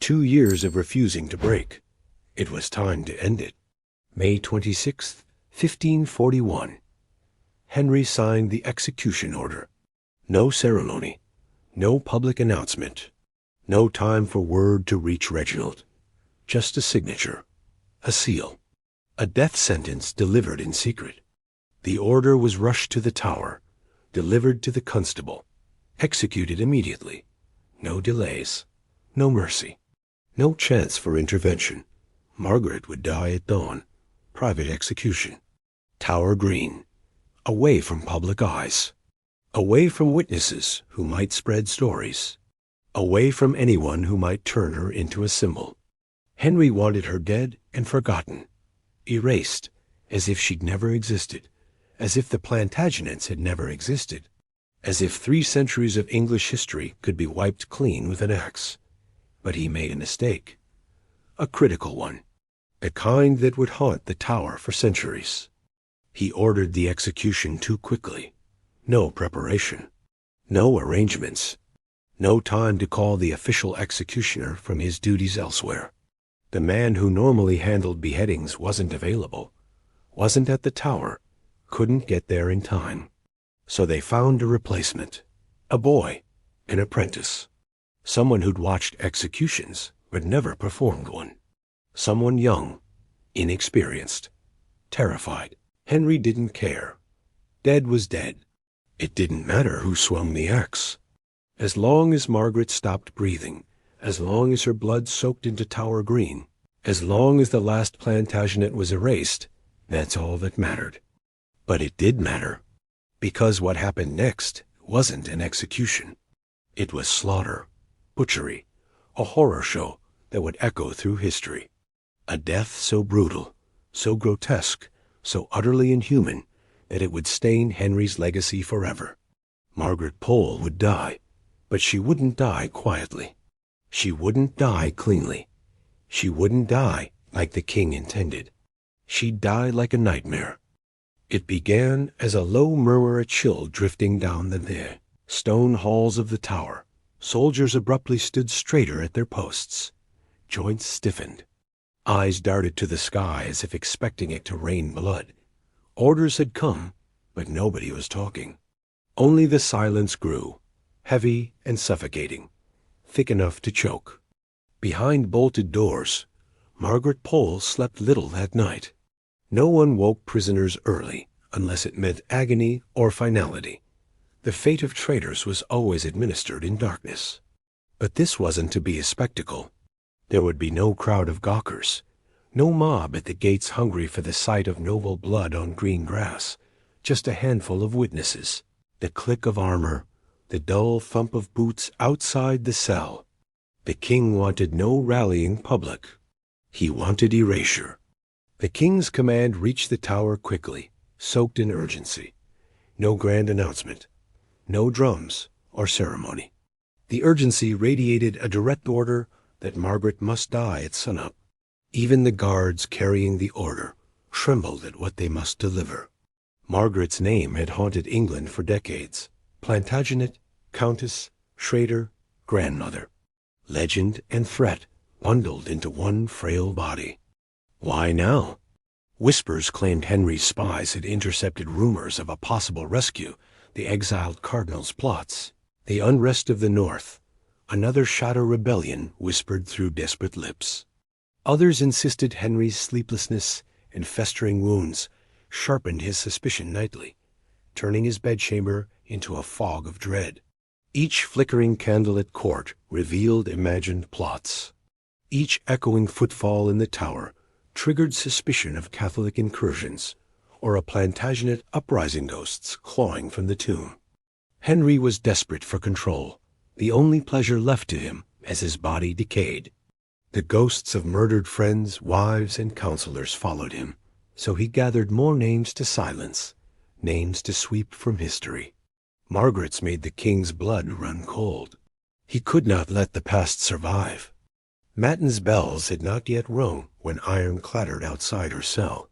2 years of refusing to break. It was time to end it. May 26th, 1541. Henry signed the execution order. No ceremony. No public announcement. No time for word to reach Reginald. Just a signature. A seal. A death sentence delivered in secret. The order was rushed to the Tower, delivered to the constable, executed immediately. No delays. No mercy. No chance for intervention. Margaret would die at dawn. Private execution. Tower Green. Away from public eyes. Away from witnesses who might spread stories. Away from anyone who might turn her into a symbol. Henry wanted her dead and forgotten. Erased, as if she'd never existed. As if the Plantagenets had never existed. As if 3 centuries of English history could be wiped clean with an axe. But he made a mistake. A critical one. The kind that would haunt the Tower for centuries. He ordered the execution too quickly. No preparation. No arrangements. No time to call the official executioner from his duties elsewhere. The man who normally handled beheadings wasn't available. Wasn't at the Tower. Couldn't get there in time. So they found a replacement. A boy. An apprentice. Someone who'd watched executions but never performed one. Someone young. Inexperienced. Terrified. Henry didn't care. Dead was dead. It didn't matter who swung the axe. As long as Margaret stopped breathing, as long as her blood soaked into Tower Green, as long as the last Plantagenet was erased, that's all that mattered. But it did matter, because what happened next wasn't an execution. It was slaughter, butchery, a horror show that would echo through history. A death so brutal, so grotesque, so utterly inhuman, that it would stain Henry's legacy forever. Margaret Pole would die, but she wouldn't die quietly. She wouldn't die cleanly. She wouldn't die like the king intended. She'd die like a nightmare. It began as a low murmur, a chill drifting down the stone halls of the Tower. Soldiers abruptly stood straighter at their posts. Joints stiffened. Eyes darted to the sky as if expecting it to rain blood. Orders had come, but nobody was talking. Only the silence grew, heavy and suffocating, thick enough to choke. Behind bolted doors, Margaret Pole slept little that night. No one woke prisoners early, unless it meant agony or finality. The fate of traitors was always administered in darkness. But this wasn't to be a spectacle. There would be no crowd of gawkers, no mob at the gates hungry for the sight of noble blood on green grass, just a handful of witnesses, the click of armor, the dull thump of boots outside the cell. The king wanted no rallying public. He wanted erasure. The king's command reached the Tower quickly, soaked in urgency. No grand announcement. No drums or ceremony. The urgency radiated a direct order that Margaret must die at sunup. Even the guards carrying the order trembled at what they must deliver. Margaret's name had haunted England for decades. Plantagenet, Countess, Schrader, grandmother. Legend and threat bundled into one frail body. Why now? Whispers claimed Henry's spies had intercepted rumors of a possible rescue, the exiled cardinal's plots, the unrest of the north. Another shadow rebellion whispered through desperate lips. Others insisted Henry's sleeplessness and festering wounds sharpened his suspicion nightly, turning his bedchamber into a fog of dread. Each flickering candle at court revealed imagined plots. Each echoing footfall in the Tower triggered suspicion of Catholic incursions, or a Plantagenet uprising ghosts clawing from the tomb. Henry was desperate for control, the only pleasure left to him as his body decayed. The ghosts of murdered friends, wives, and counselors followed him, so he gathered more names to silence, names to sweep from history. Margaret's made the king's blood run cold. He could not let the past survive. Matins' bells had not yet rung when iron clattered outside her cell.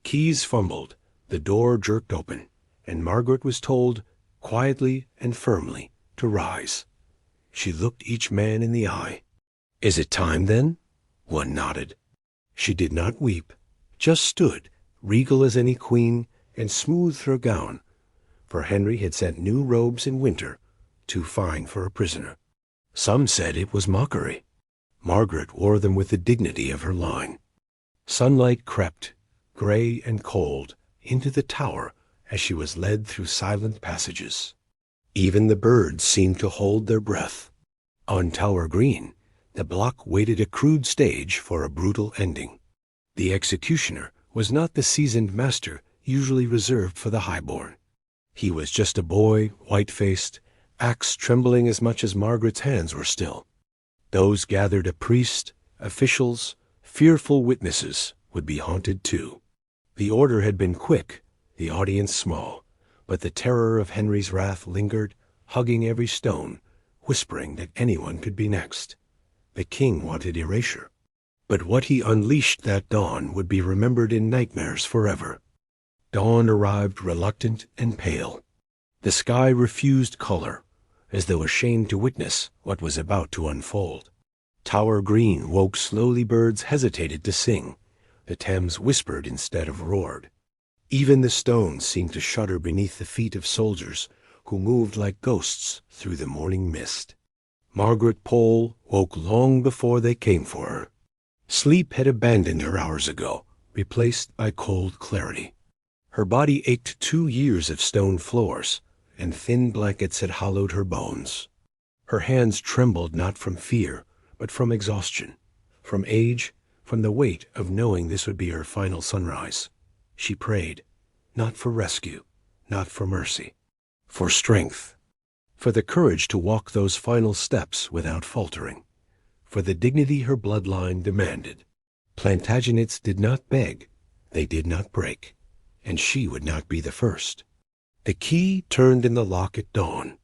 Keys fumbled, the door jerked open, and Margaret was told, quietly and firmly, to rise. She looked each man in the eye. "Is it time, then?" One nodded. She did not weep, just stood, regal as any queen, and smoothed her gown, for Henry had sent new robes in winter, too fine for a prisoner. Some said it was mockery. Margaret wore them with the dignity of her line. Sunlight crept, gray and cold, into the tower as she was led through silent passages. Even the birds seemed to hold their breath. On Tower Green, the block waited a crude stage for a brutal ending. The executioner was not the seasoned master usually reserved for the highborn. He was just a boy, white-faced, axe trembling as much as Margaret's hands were still. Those gathered a priest, officials, fearful witnesses would be haunted too. The order had been quick, the audience small, but the terror of Henry's wrath lingered, hugging every stone, whispering that anyone could be next. The king wanted erasure. But what he unleashed that dawn would be remembered in nightmares forever. Dawn arrived reluctant and pale. The sky refused color, as though ashamed to witness what was about to unfold. Tower Green woke slowly. Birds hesitated to sing. The Thames whispered instead of roared. Even the stones seemed to shudder beneath the feet of soldiers who moved like ghosts through the morning mist. Margaret Pole woke long before they came for her. Sleep had abandoned her hours ago, replaced by cold clarity. Her body ached 2 years of stone floors, and thin blankets had hollowed her bones. Her hands trembled not from fear, but from exhaustion, from age, from the weight of knowing this would be her final sunrise. She prayed, not for rescue, not for mercy, for strength, for the courage to walk those final steps without faltering, for the dignity her bloodline demanded. Plantagenets did not beg, they did not break, and she would not be the first. The key turned in the lock at dawn.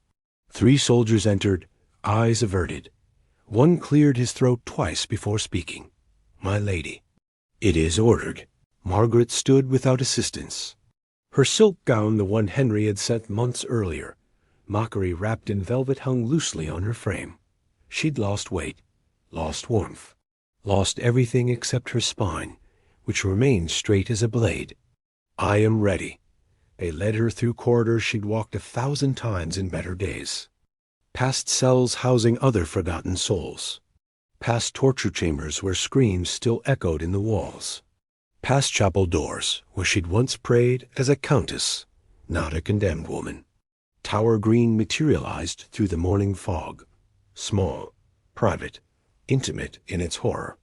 3 soldiers entered, eyes averted. One cleared his throat twice before speaking. "My lady." "It is ordered." Margaret stood without assistance. Her silk gown, the one Henry had sent months earlier, mockery wrapped in velvet, hung loosely on her frame. She'd lost weight, lost warmth, lost everything except her spine, which remained straight as a blade. "I am ready." They led her through corridors she'd walked 1,000 times in better days. Past cells housing other forgotten souls. Past torture chambers where screams still echoed in the walls. Past chapel doors where she'd once prayed as a countess, not a condemned woman. Tower Green materialized through the morning fog. Small, private, intimate in its horror.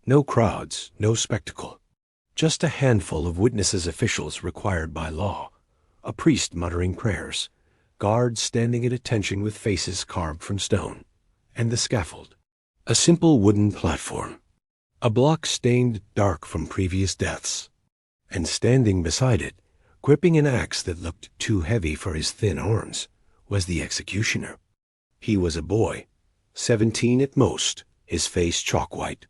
No crowds, no spectacle. Just a handful of witnesses, officials required by law, a priest muttering prayers, guards standing at attention with faces carved from stone, and the scaffold, a simple wooden platform, a block stained dark from previous deaths, and standing beside it, gripping an axe that looked too heavy for his thin arms, was the executioner. He was a boy, 17 at most, his face chalk-white,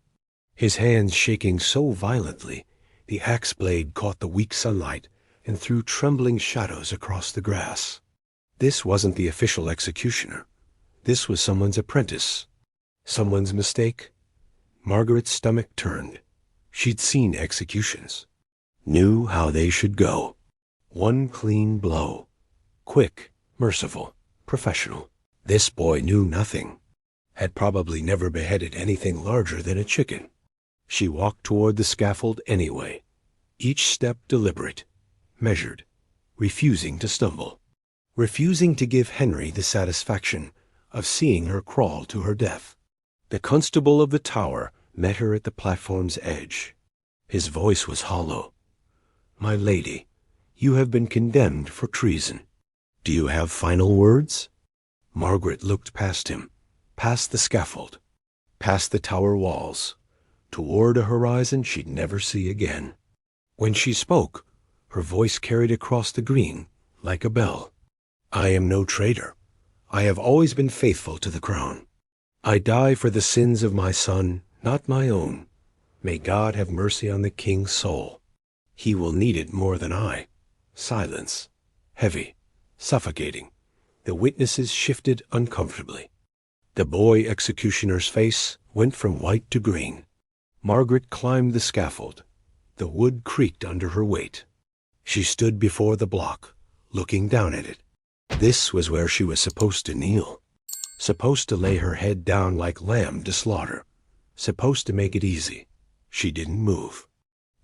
his hands shaking so violently the axe blade caught the weak sunlight and threw trembling shadows across the grass. This wasn't the official executioner. This was someone's apprentice. Someone's mistake. Margaret's stomach turned. She'd seen executions. Knew how they should go. One clean blow. Quick, merciful, professional. This boy knew nothing. Had probably never beheaded anything larger than a chicken. She walked toward the scaffold anyway, each step deliberate, measured, refusing to stumble, refusing to give Henry the satisfaction of seeing her crawl to her death. The constable of the tower met her at the platform's edge. His voice was hollow. "My lady, you have been condemned for treason. Do you have final words?" Margaret looked past him, past the scaffold, past the tower walls, toward a horizon she'd never see again. When she spoke, her voice carried across the green like a bell. I am no traitor. I have always been faithful to the crown. I die for the sins of my son, not my own. May God have mercy on the king's soul. He will need it more than I. Silence. Heavy. Suffocating. The witnesses shifted uncomfortably. The boy executioner's face went from white to green. Margaret climbed the scaffold. The wood creaked under her weight. She stood before the block, looking down at it. This was where she was supposed to kneel. Supposed to lay her head down like lamb to slaughter. Supposed to make it easy. She didn't move.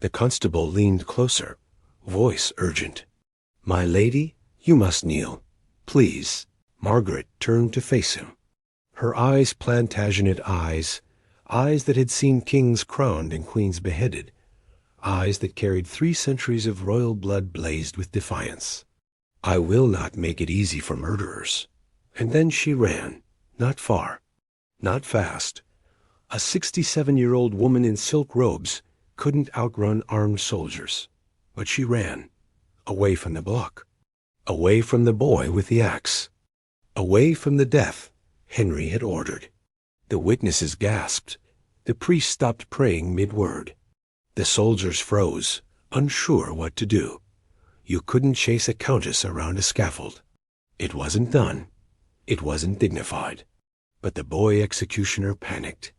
The constable leaned closer, voice urgent. My lady, you must kneel. Please. Margaret turned to face him. Her eyes Plantagenet eyes, eyes that had seen kings crowned and queens beheaded, eyes that carried 3 centuries of royal blood blazed with defiance. I will not make it easy for murderers. And then she ran, not far, not fast. A 67-year-old woman in silk robes couldn't outrun armed soldiers. But she ran, away from the block, away from the boy with the axe, away from the death Henry had ordered. The witnesses gasped. The priest stopped praying mid-word. The soldiers froze, unsure what to do. You couldn't chase a countess around a scaffold. It wasn't done. It wasn't dignified. But the boy executioner panicked.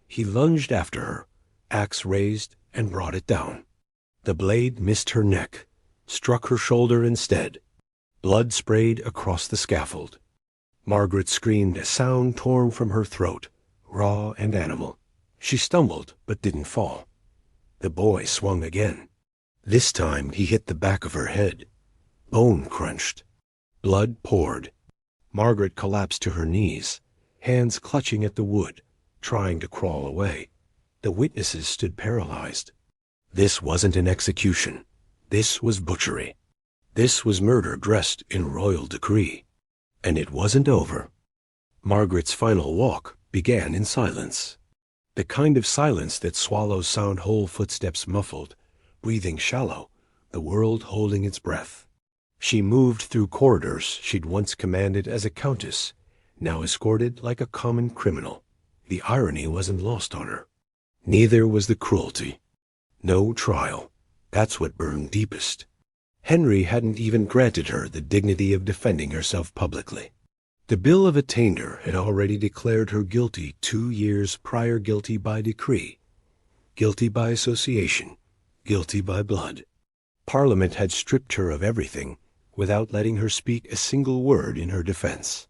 He lunged after her, axe raised, and brought it down. The blade missed her neck, struck her shoulder instead. Blood sprayed across the scaffold. Margaret screamed, a sound torn from her throat, raw and animal. She stumbled, but didn't fall. The boy swung again. This time he hit the back of her head. Bone crunched. Blood poured. Margaret collapsed to her knees, hands clutching at the wood, trying to crawl away. The witnesses stood paralyzed. This wasn't an execution. This was butchery. This was murder dressed in royal decree. And it wasn't over. Margaret's final walk began in silence. The kind of silence that swallows sound whole footsteps muffled, breathing shallow, the world holding its breath. She moved through corridors she'd once commanded as a countess, now escorted like a common criminal. The irony wasn't lost on her. Neither was the cruelty. No trial. That's what burned deepest. Henry hadn't even granted her the dignity of defending herself publicly. The Bill of Attainder had already declared her guilty 2 years prior, guilty by decree, guilty by association, guilty by blood. Parliament had stripped her of everything without letting her speak a single word in her defense.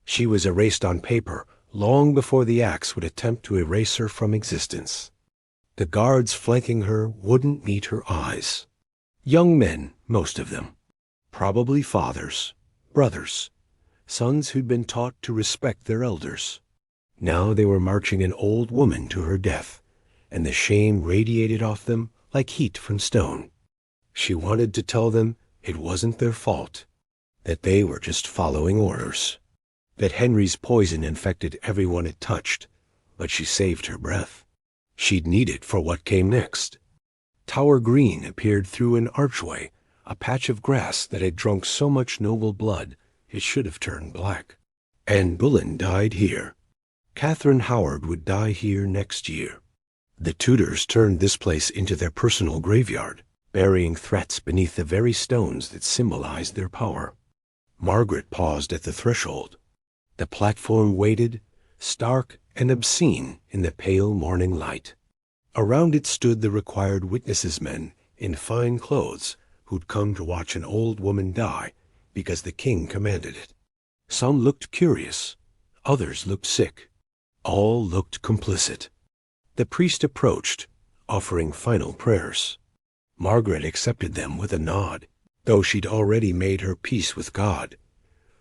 She was erased on paper long before the axe would attempt to erase her from existence. The guards flanking her wouldn't meet her eyes. Young men, most of them. Probably fathers, brothers, sons who'd been taught to respect their elders. Now they were marching an old woman to her death, and the shame radiated off them like heat from stone. She wanted to tell them it wasn't their fault, that they were just following orders, that Henry's poison infected everyone it touched, but she saved her breath. She'd need it for what came next. Tower Green appeared through an archway, a patch of grass that had drunk so much noble blood it should have turned black. Anne Boleyn died here. Catherine Howard would die here next year. The Tudors turned this place into their personal graveyard, burying threats beneath the very stones that symbolized their power. Margaret paused at the threshold. The platform waited, stark and obscene in the pale morning light. Around it stood the required witnesses' men in fine clothes who'd come to watch an old woman die because the king commanded it. Some looked curious, others looked sick. All looked complicit. The priest approached, offering final prayers. Margaret accepted them with a nod, though she'd already made her peace with God.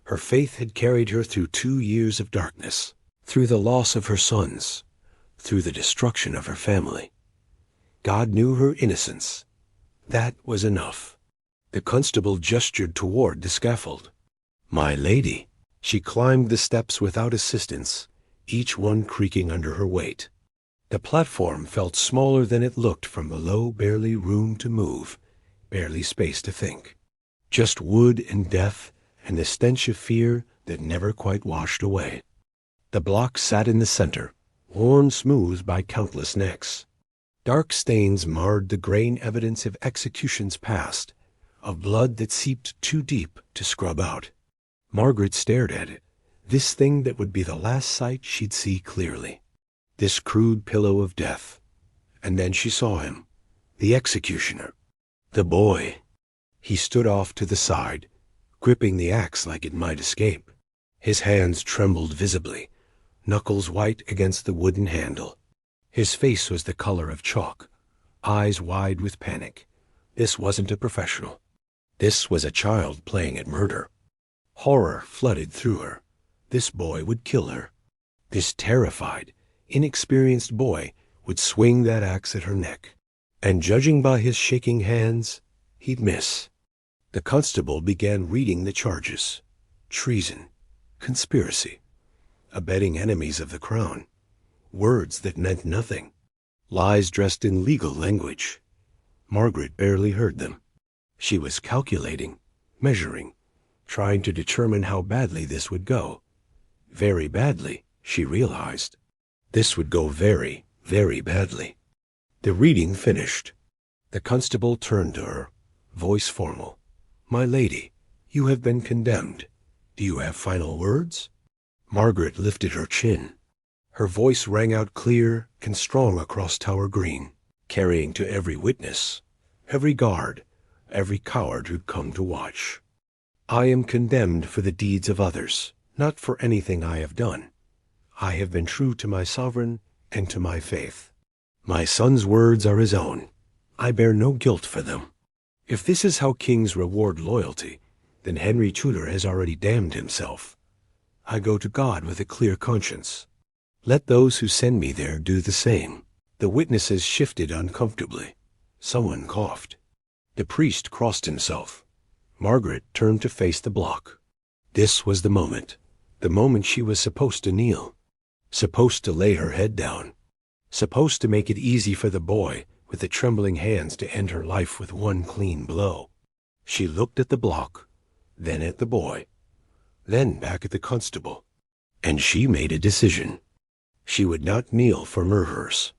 Her faith had carried her through 2 years of darkness, through the loss of her sons, through the destruction of her family. God knew her innocence. That was enough. The constable gestured toward the scaffold. My lady, She climbed the steps without assistance, each one creaking under her weight. The platform felt smaller than it looked from below, barely room to move, barely space to think. Just wood and death and the stench of fear that never quite washed away. The block sat in the center, worn smooth by countless necks. Dark stains marred the grain evidence of executions past, of blood that seeped too deep to scrub out. Margaret stared at it, this thing that would be the last sight she'd see clearly. This crude pillow of death. And then she saw him, the executioner, the boy. He stood off to the side, gripping the axe like it might escape. His hands trembled visibly, knuckles white against the wooden handle. His face was the color of chalk, eyes wide with panic. This wasn't a professional. This was a child playing at murder. Horror flooded through her. This boy would kill her. This terrified, inexperienced boy would swing that axe at her neck. And judging by his shaking hands, he'd miss. The constable began reading the charges. Treason, conspiracy, abetting enemies of the crown. Words that meant nothing. Lies dressed in legal language. Margaret barely heard them. She was calculating, measuring, trying to determine how badly this would go. Very badly, she realized. This would go very, very badly. The reading finished. The constable turned to her, voice formal. "My lady, you have been condemned. Do you have final words?" Margaret lifted her chin. Her voice rang out clear and strong across Tower Green, carrying to every witness, every guard, every coward who'd come to watch. "I am condemned for the deeds of others, not for anything I have done. I have been true to my sovereign and to my faith. My son's words are his own. I bear no guilt for them. If this is how kings reward loyalty, then Henry Tudor has already damned himself. I go to God with a clear conscience. Let those who send me there do the same." The witnesses shifted uncomfortably. Someone coughed. The priest crossed himself. Margaret turned to face the block. This was the moment she was supposed to kneel, supposed to lay her head down, supposed to make it easy for the boy with the trembling hands to end her life with one clean blow. She looked at the block, then at the boy, then back at the constable, and she made a decision. She would not kneel for murderers,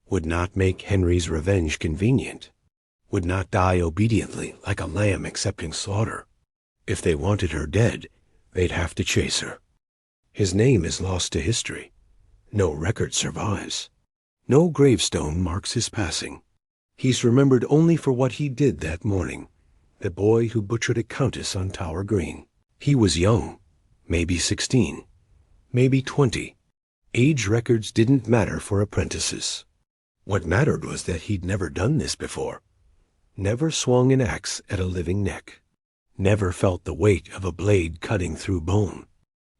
would not make Henry's revenge convenient, would not die obediently like a lamb accepting slaughter. If they wanted her dead, they'd have to chase her. His name is lost to history. No record survives. No gravestone marks his passing. He's remembered only for what he did that morning, the boy who butchered a countess on Tower Green. He was young, maybe 16, maybe 20. Age records didn't matter for apprentices. What mattered was that he'd never done this before. Never swung an axe at a living neck. Never felt the weight of a blade cutting through bone.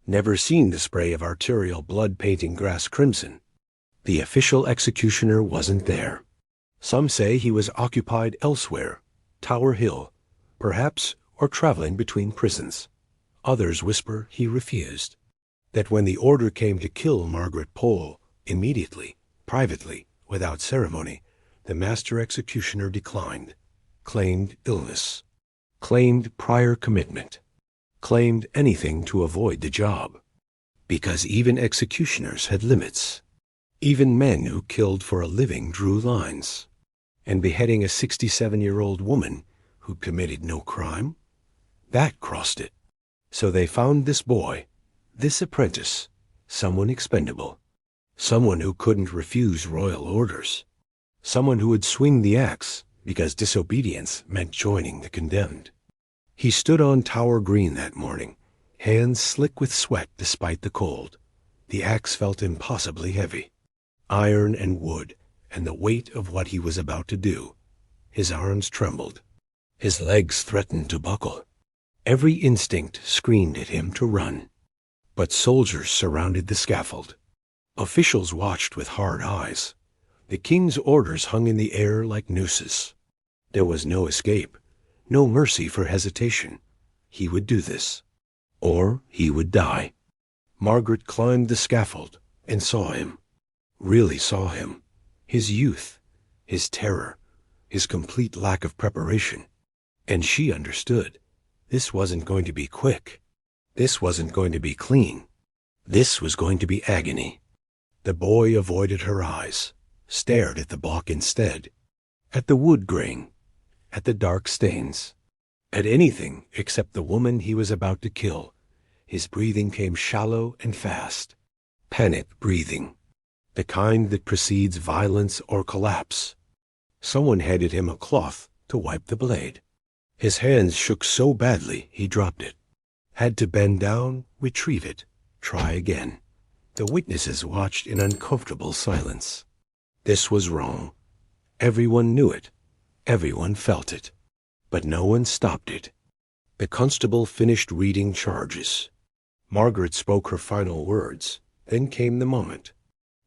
Never seen the spray of arterial blood painting grass crimson. The official executioner wasn't there. Some say he was occupied elsewhere, Tower Hill, perhaps, or traveling between prisons. Others whisper he refused. That when the order came to kill Margaret Pole, immediately, privately, without ceremony, the master executioner declined, claimed illness, claimed prior commitment, claimed anything to avoid the job. Because even executioners had limits. Even men who killed for a living drew lines. And beheading a 67-year-old woman who committed no crime? That crossed it. So they found this boy, this apprentice, someone expendable, someone who couldn't refuse royal orders, someone who would swing the axe because disobedience meant joining the condemned. He stood on Tower Green that morning, hands slick with sweat despite the cold. The axe felt impossibly heavy. Iron and wood, and the weight of what he was about to do. His arms trembled. His legs threatened to buckle. Every instinct screamed at him to run. But soldiers surrounded the scaffold. Officials watched with hard eyes. The king's orders hung in the air like nooses. There was no escape, no mercy for hesitation. He would do this. or he would die. Margaret climbed the scaffold and saw him, really saw him, his youth, his terror, his complete lack of preparation. And she understood. This wasn't going to be quick. This wasn't going to be clean. This was going to be agony. The boy avoided her eyes, stared at the block instead, at the wood grain, at the dark stains, at anything except the woman he was about to kill. His breathing came shallow and fast, panic breathing, the kind that precedes violence or collapse. Someone handed him a cloth to wipe the blade. His hands shook so badly he dropped it, had to bend down, retrieve it, try again. The witnesses watched in uncomfortable silence. This was wrong. Everyone knew it. Everyone felt it. But no one stopped it. The constable finished reading charges. Margaret spoke her final words. Then came the moment.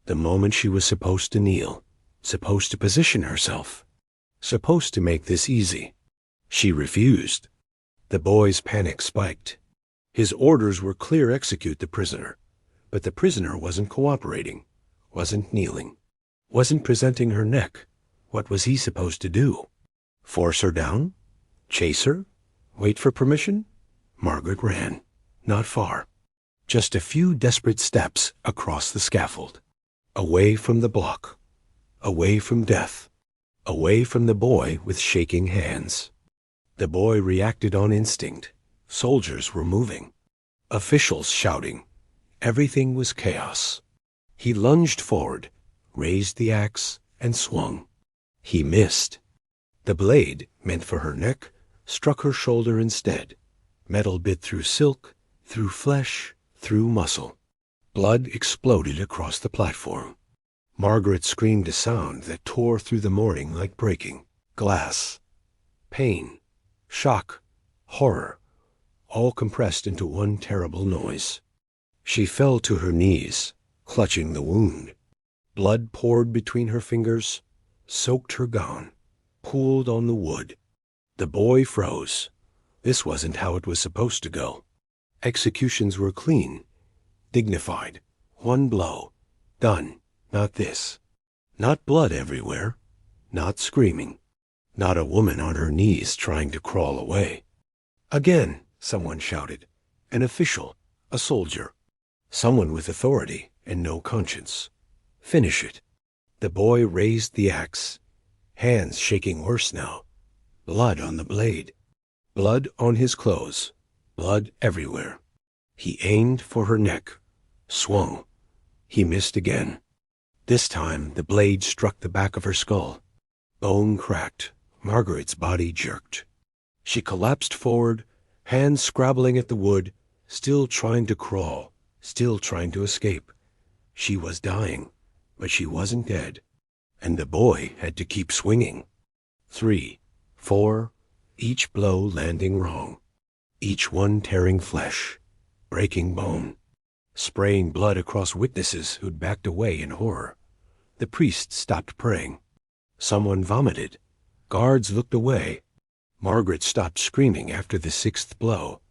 The moment she was supposed to kneel, supposed to position herself, supposed to make this easy. She refused. The boy's panic spiked. His orders were clear: execute the prisoner. But the prisoner wasn't cooperating, wasn't kneeling, wasn't presenting her neck. What was he supposed to do? Force her down? Chase her? Wait for permission? Margaret ran. Not far. Just a few desperate steps across the scaffold. Away from the block. Away from death. Away from the boy with shaking hands. The boy reacted on instinct. Soldiers were moving. Officials shouting. Everything was chaos. He lunged forward, raised the axe, and swung. He missed. The blade, meant for her neck, struck her shoulder instead. Metal bit through silk, through flesh, through muscle. Blood exploded across the platform. Margaret screamed a sound that tore through the morning like breaking glass. Pain, shock, horror, all compressed into one terrible noise. She fell to her knees, clutching the wound. Blood poured between her fingers, soaked her gown, pooled on the wood. The boy froze. This wasn't how it was supposed to go. Executions were clean, dignified. One blow. Done. Not this. Not blood everywhere. Not screaming. Not a woman on her knees trying to crawl away. Again, someone shouted. An official. A soldier. Someone with authority and no conscience. Finish it. The boy raised the axe, hands shaking worse now. Blood on the blade. Blood on his clothes. Blood everywhere. He aimed for her neck. Swung. He missed again. This time the blade struck the back of her skull. Bone cracked. Margaret's body jerked. She collapsed forward, hands scrabbling at the wood, still trying to crawl. Still trying to escape. She was dying, but she wasn't dead. And the boy had to keep swinging. 3, 4, each blow landing wrong. Each one tearing flesh, breaking bone, spraying blood across witnesses who'd backed away in horror. The priest stopped praying. Someone vomited. Guards looked away. Margaret stopped screaming after the 6th blow,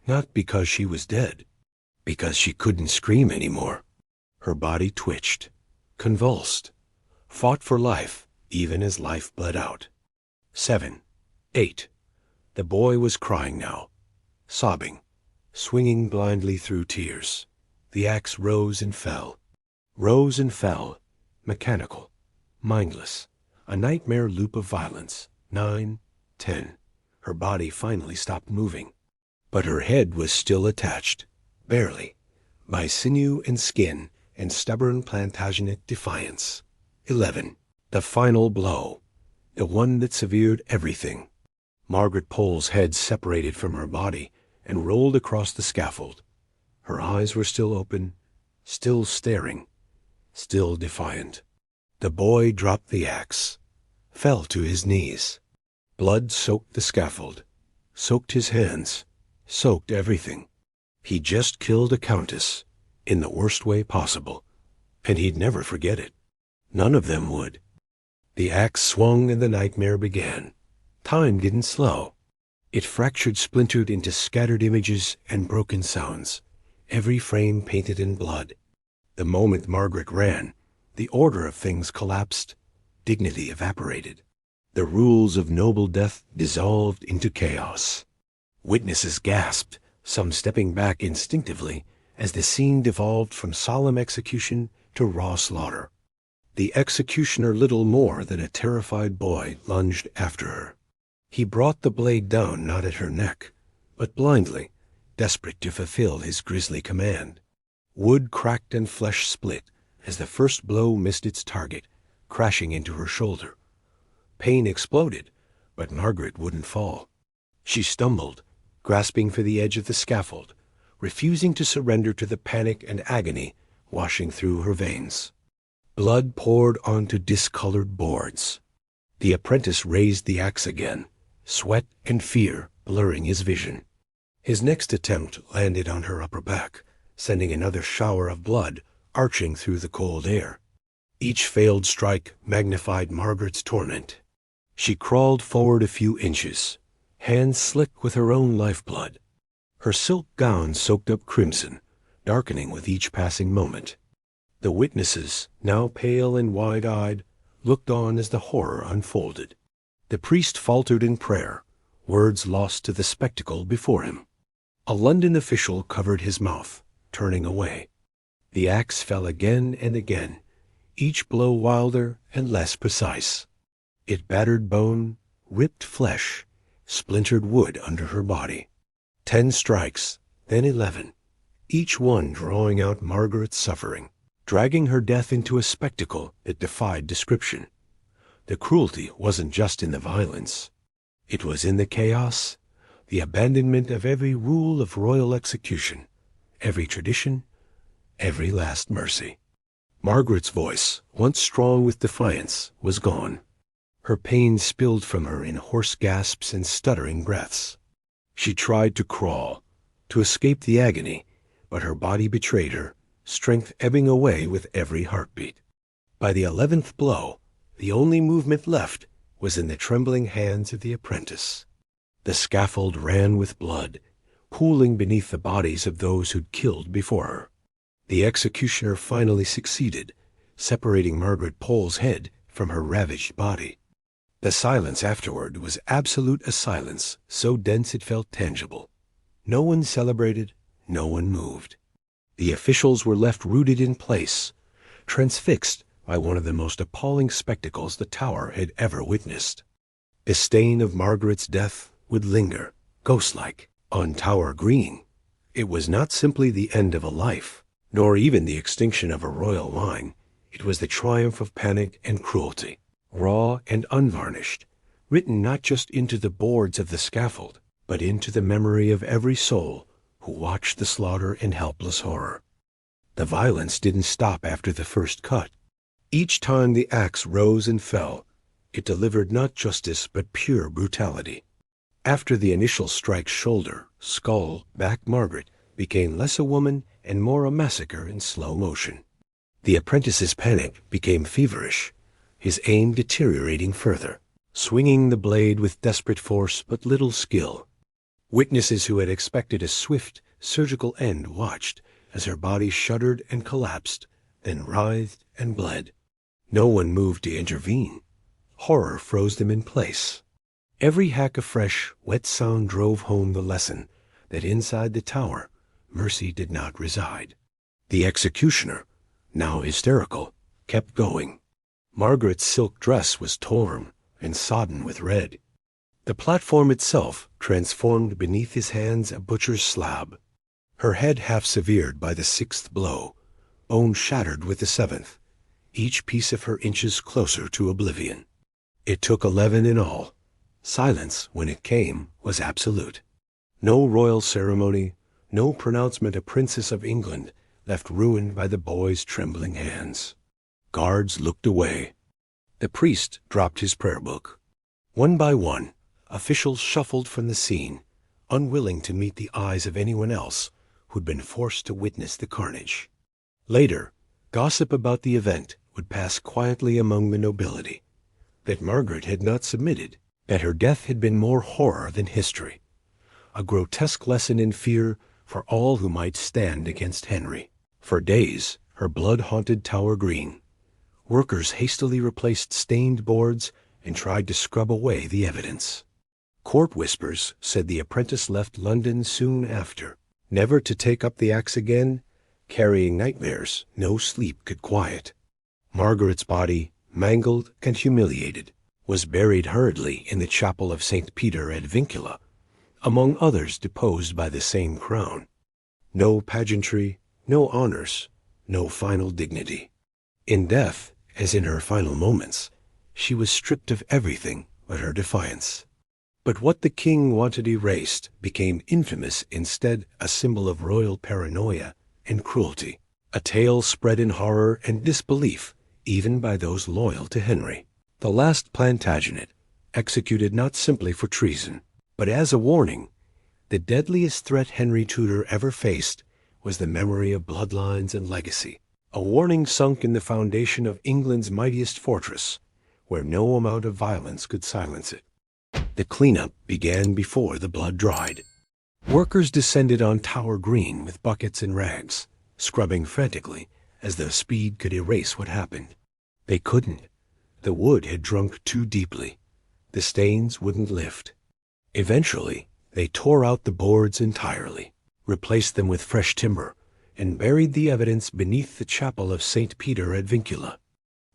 not because she was dead, because she couldn't scream anymore. Her body twitched, convulsed, fought for life even as life bled out. 7, 8. The boy was crying now, sobbing, swinging blindly through tears. The axe rose and fell, mechanical, mindless, a nightmare loop of violence. 9, 10. Her body finally stopped moving, but her head was still attached. Barely, by sinew and skin and stubborn Plantagenet defiance. 11. The final blow, the one that severed everything. Margaret Pole's head separated from her body and rolled across the scaffold. Her eyes were still open, still staring, still defiant. The boy dropped the axe, fell to his knees. Blood soaked the scaffold, soaked his hands, soaked everything. He just killed a countess, in the worst way possible, and he'd never forget it. None of them would. The axe swung and the nightmare began. Time didn't slow. It fractured, splintered into scattered images and broken sounds, every frame painted in blood. The moment Margaret ran, the order of things collapsed, dignity evaporated. The rules of noble death dissolved into chaos. Witnesses gasped, some stepping back instinctively, as the scene devolved from solemn execution to raw slaughter. The executioner, little more than a terrified boy, lunged after her. He brought the blade down not at her neck, but blindly, desperate to fulfill his grisly command. Wood cracked and flesh split as the first blow missed its target, crashing into her shoulder. Pain exploded, but Margaret wouldn't fall. She stumbled, grasping for the edge of the scaffold, refusing to surrender to the panic and agony washing through her veins. Blood poured onto discolored boards. The apprentice raised the axe again, sweat and fear blurring his vision. His next attempt landed on her upper back, sending another shower of blood arching through the cold air. Each failed strike magnified Margaret's torment. She crawled forward a few inches, hands slick with her own lifeblood. Her silk gown soaked up crimson, darkening with each passing moment. The witnesses, now pale and wide-eyed, looked on as the horror unfolded. The priest faltered in prayer, words lost to the spectacle before him. A London official covered his mouth, turning away. The axe fell again and again, each blow wilder and less precise. It battered bone, ripped flesh, splintered wood under her body. 10 strikes, then 11, each one drawing out Margaret's suffering, dragging her death into a spectacle that defied description. The cruelty wasn't just in the violence. It was in the chaos, the abandonment of every rule of royal execution, every tradition, every last mercy. Margaret's voice, once strong with defiance, was gone. Her pain spilled from her in hoarse gasps and stuttering breaths. She tried to crawl, to escape the agony, but her body betrayed her, strength ebbing away with every heartbeat. By the 11th blow, the only movement left was in the trembling hands of the apprentice. The scaffold ran with blood, pooling beneath the bodies of those who'd killed before her. The executioner finally succeeded, separating Margaret Pole's head from her ravaged body. The silence afterward was absolute, a silence so dense it felt tangible. No one celebrated, no one moved. The officials were left rooted in place, transfixed by one of the most appalling spectacles the Tower had ever witnessed. The stain of Margaret's death would linger, ghost-like, on Tower Green. It was not simply the end of a life, nor even the extinction of a royal line. It was the triumph of panic and cruelty, raw and unvarnished, written not just into the boards of the scaffold, but into the memory of every soul who watched the slaughter in helpless horror. The violence didn't stop after the first cut. Each time the axe rose and fell, it delivered not justice but pure brutality. After the initial strike's shoulder, skull, back, Margaret became less a woman and more a massacre in slow motion. The apprentice's panic became feverish, his aim deteriorating further, swinging the blade with desperate force but little skill. Witnesses who had expected a swift, surgical end watched as her body shuddered and collapsed, then writhed and bled. No one moved to intervene. Horror froze them in place. Every hack of fresh, wet sound drove home the lesson that inside the tower, mercy did not reside. The executioner, now hysterical, kept going. Margaret's silk dress was torn and sodden with red. The platform itself transformed beneath his hands a butcher's slab. Her head half severed by the 6th blow, bone shattered with the 7th, each piece of her inches closer to oblivion. It took 11 in all. Silence, when it came, was absolute. No royal ceremony, no pronouncement a princess of England left ruined by the boy's trembling hands. Guards looked away. The priest dropped his prayer book. One by one, officials shuffled from the scene, unwilling to meet the eyes of anyone else who'd been forced to witness the carnage. Later, gossip about the event would pass quietly among the nobility, that Margaret had not submitted, that her death had been more horror than history. a grotesque lesson in fear for all who might stand against Henry. For days, her blood haunted Tower Green. Workers hastily replaced stained boards and tried to scrub away the evidence. Court whispers said the apprentice left London soon after, never to take up the axe again, carrying nightmares no sleep could quiet. Margaret's body, mangled and humiliated, was buried hurriedly in the chapel of St. Peter at Vincula, among others deposed by the same crown. No pageantry, no honors, no final dignity. In death, as in her final moments, she was stripped of everything but her defiance. But what the king wanted erased became infamous, instead a symbol of royal paranoia and cruelty, a tale spread in horror and disbelief even by those loyal to Henry. The last Plantagenet, executed not simply for treason, but as a warning. The deadliest threat Henry Tudor ever faced was the memory of bloodlines and legacy, a warning sunk in the foundation of England's mightiest fortress, where no amount of violence could silence it. The cleanup began before the blood dried. Workers descended on Tower Green with buckets and rags, scrubbing frantically as their speed could erase what happened. They couldn't. The wood had drunk too deeply. The stains wouldn't lift. Eventually, they tore out the boards entirely, replaced them with fresh timber, and buried the evidence beneath the chapel of St. Peter at Vincula.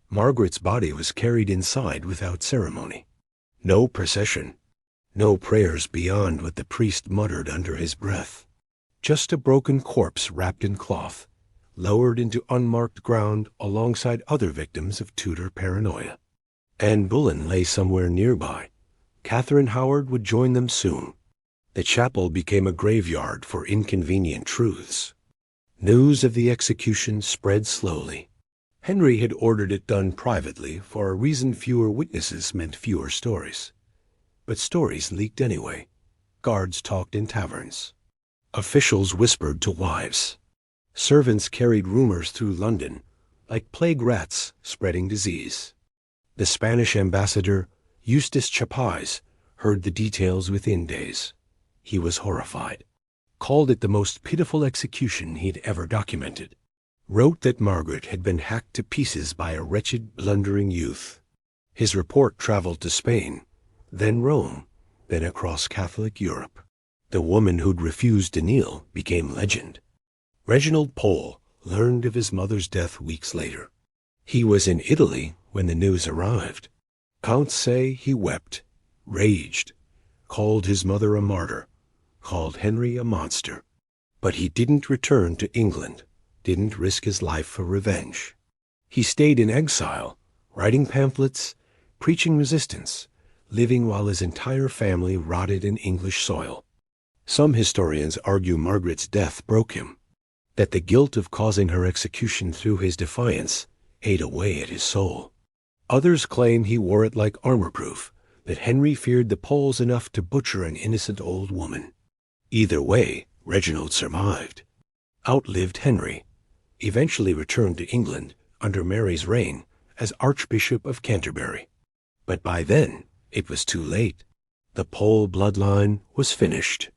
Margaret's body was carried inside without ceremony. No procession, no prayers beyond what the priest muttered under his breath. Just a broken corpse wrapped in cloth, lowered into unmarked ground alongside other victims of Tudor paranoia. Anne Boleyn lay somewhere nearby. Catherine Howard would join them soon. The chapel became a graveyard for inconvenient truths. News of the execution spread slowly. Henry had ordered it done privately for a reason: fewer witnesses meant fewer stories. But stories leaked anyway. Guards talked in taverns. Officials whispered to wives. Servants carried rumors through London, like plague rats spreading disease. The Spanish ambassador, Eustace Chapais, heard the details within days. He was horrified, called it the most pitiful execution he'd ever documented, wrote that Margaret had been hacked to pieces by a wretched, blundering youth. His report traveled to Spain, then Rome, then across Catholic Europe. The woman who'd refused to kneel became legend. Reginald Pole learned of his mother's death weeks later. He was in Italy when the news arrived. Counts say he wept, raged, called his mother a martyr, called Henry a monster. But he didn't return to England, didn't risk his life for revenge. He stayed in exile, writing pamphlets, preaching resistance, living while his entire family rotted in English soil. Some historians argue Margaret's death broke him, that the guilt of causing her execution through his defiance ate away at his soul. Others claim he wore it like armor-proof, that Henry feared the Poles enough to butcher an innocent old woman. Either way, Reginald survived, outlived Henry, eventually returned to England under Mary's reign as Archbishop of Canterbury. But by then, it was too late. The Pole bloodline was finished.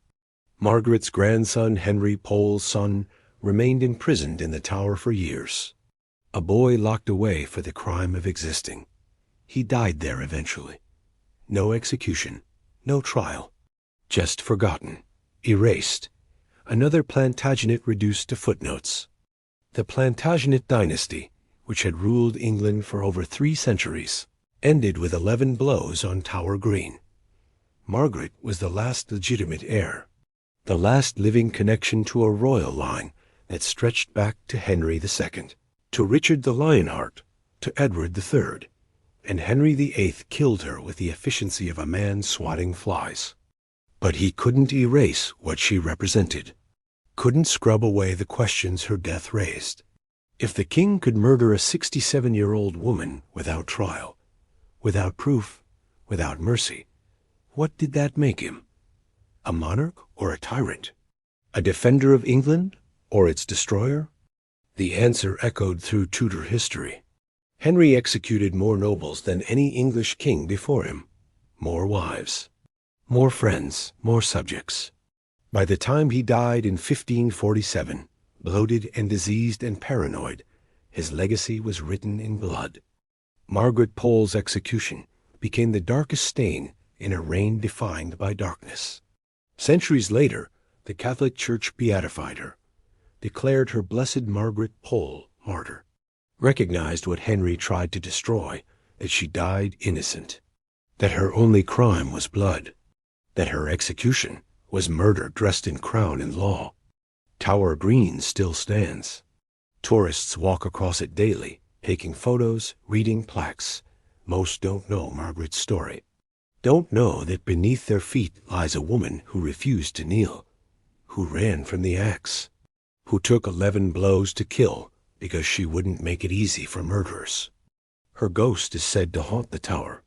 Margaret's grandson, Henry Pole's son, remained imprisoned in the Tower for years. A boy locked away for the crime of existing. He died there eventually. No execution, no trial. Just forgotten, erased. Another Plantagenet reduced to footnotes. The Plantagenet dynasty, which had ruled England for over 3 centuries, ended with 11 blows on Tower Green. Margaret was the last legitimate heir, the last living connection to a royal line that stretched back to Henry II, to Richard the Lionheart, to Edward III, and Henry VIII killed her with the efficiency of a man swatting flies. But he couldn't erase what she represented, couldn't scrub away the questions her death raised. If the king could murder a 67-year-old woman without trial, without proof, without mercy, what did that make him? A monarch or a tyrant? A defender of England or its destroyer? The answer echoed through Tudor history. Henry executed more nobles than any English king before him, more wives, more friends, more subjects. By the time he died in 1547, bloated and diseased and paranoid, his legacy was written in blood. Margaret Pole's execution became the darkest stain in a reign defined by darkness. Centuries later, the Catholic Church beatified her, declared her Blessed Margaret Pole martyr, recognized what Henry tried to destroy, that she died innocent, that her only crime was blood, that her execution was murder dressed in crown and law. Tower Green still stands. Tourists walk across it daily, taking photos, reading plaques. Most don't know Margaret's story. Don't know that beneath their feet lies a woman who refused to kneel, who ran from the axe, who took 11 blows to kill because she wouldn't make it easy for murderers. Her ghost is said to haunt the tower.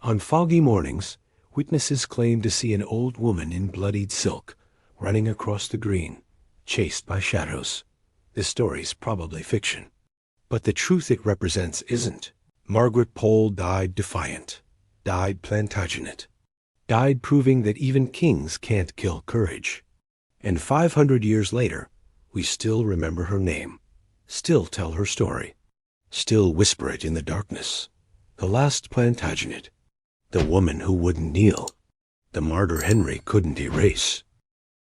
On foggy mornings, witnesses claim to see an old woman in bloodied silk running across the green, chased by shadows. This story's probably fiction, but the truth it represents isn't. Margaret Pole died defiant, died Plantagenet, died proving that even kings can't kill courage. And 500 years later, we still remember her name, still tell her story, still whisper it in the darkness. The last Plantagenet, the woman who wouldn't kneel, the martyr Henry couldn't erase.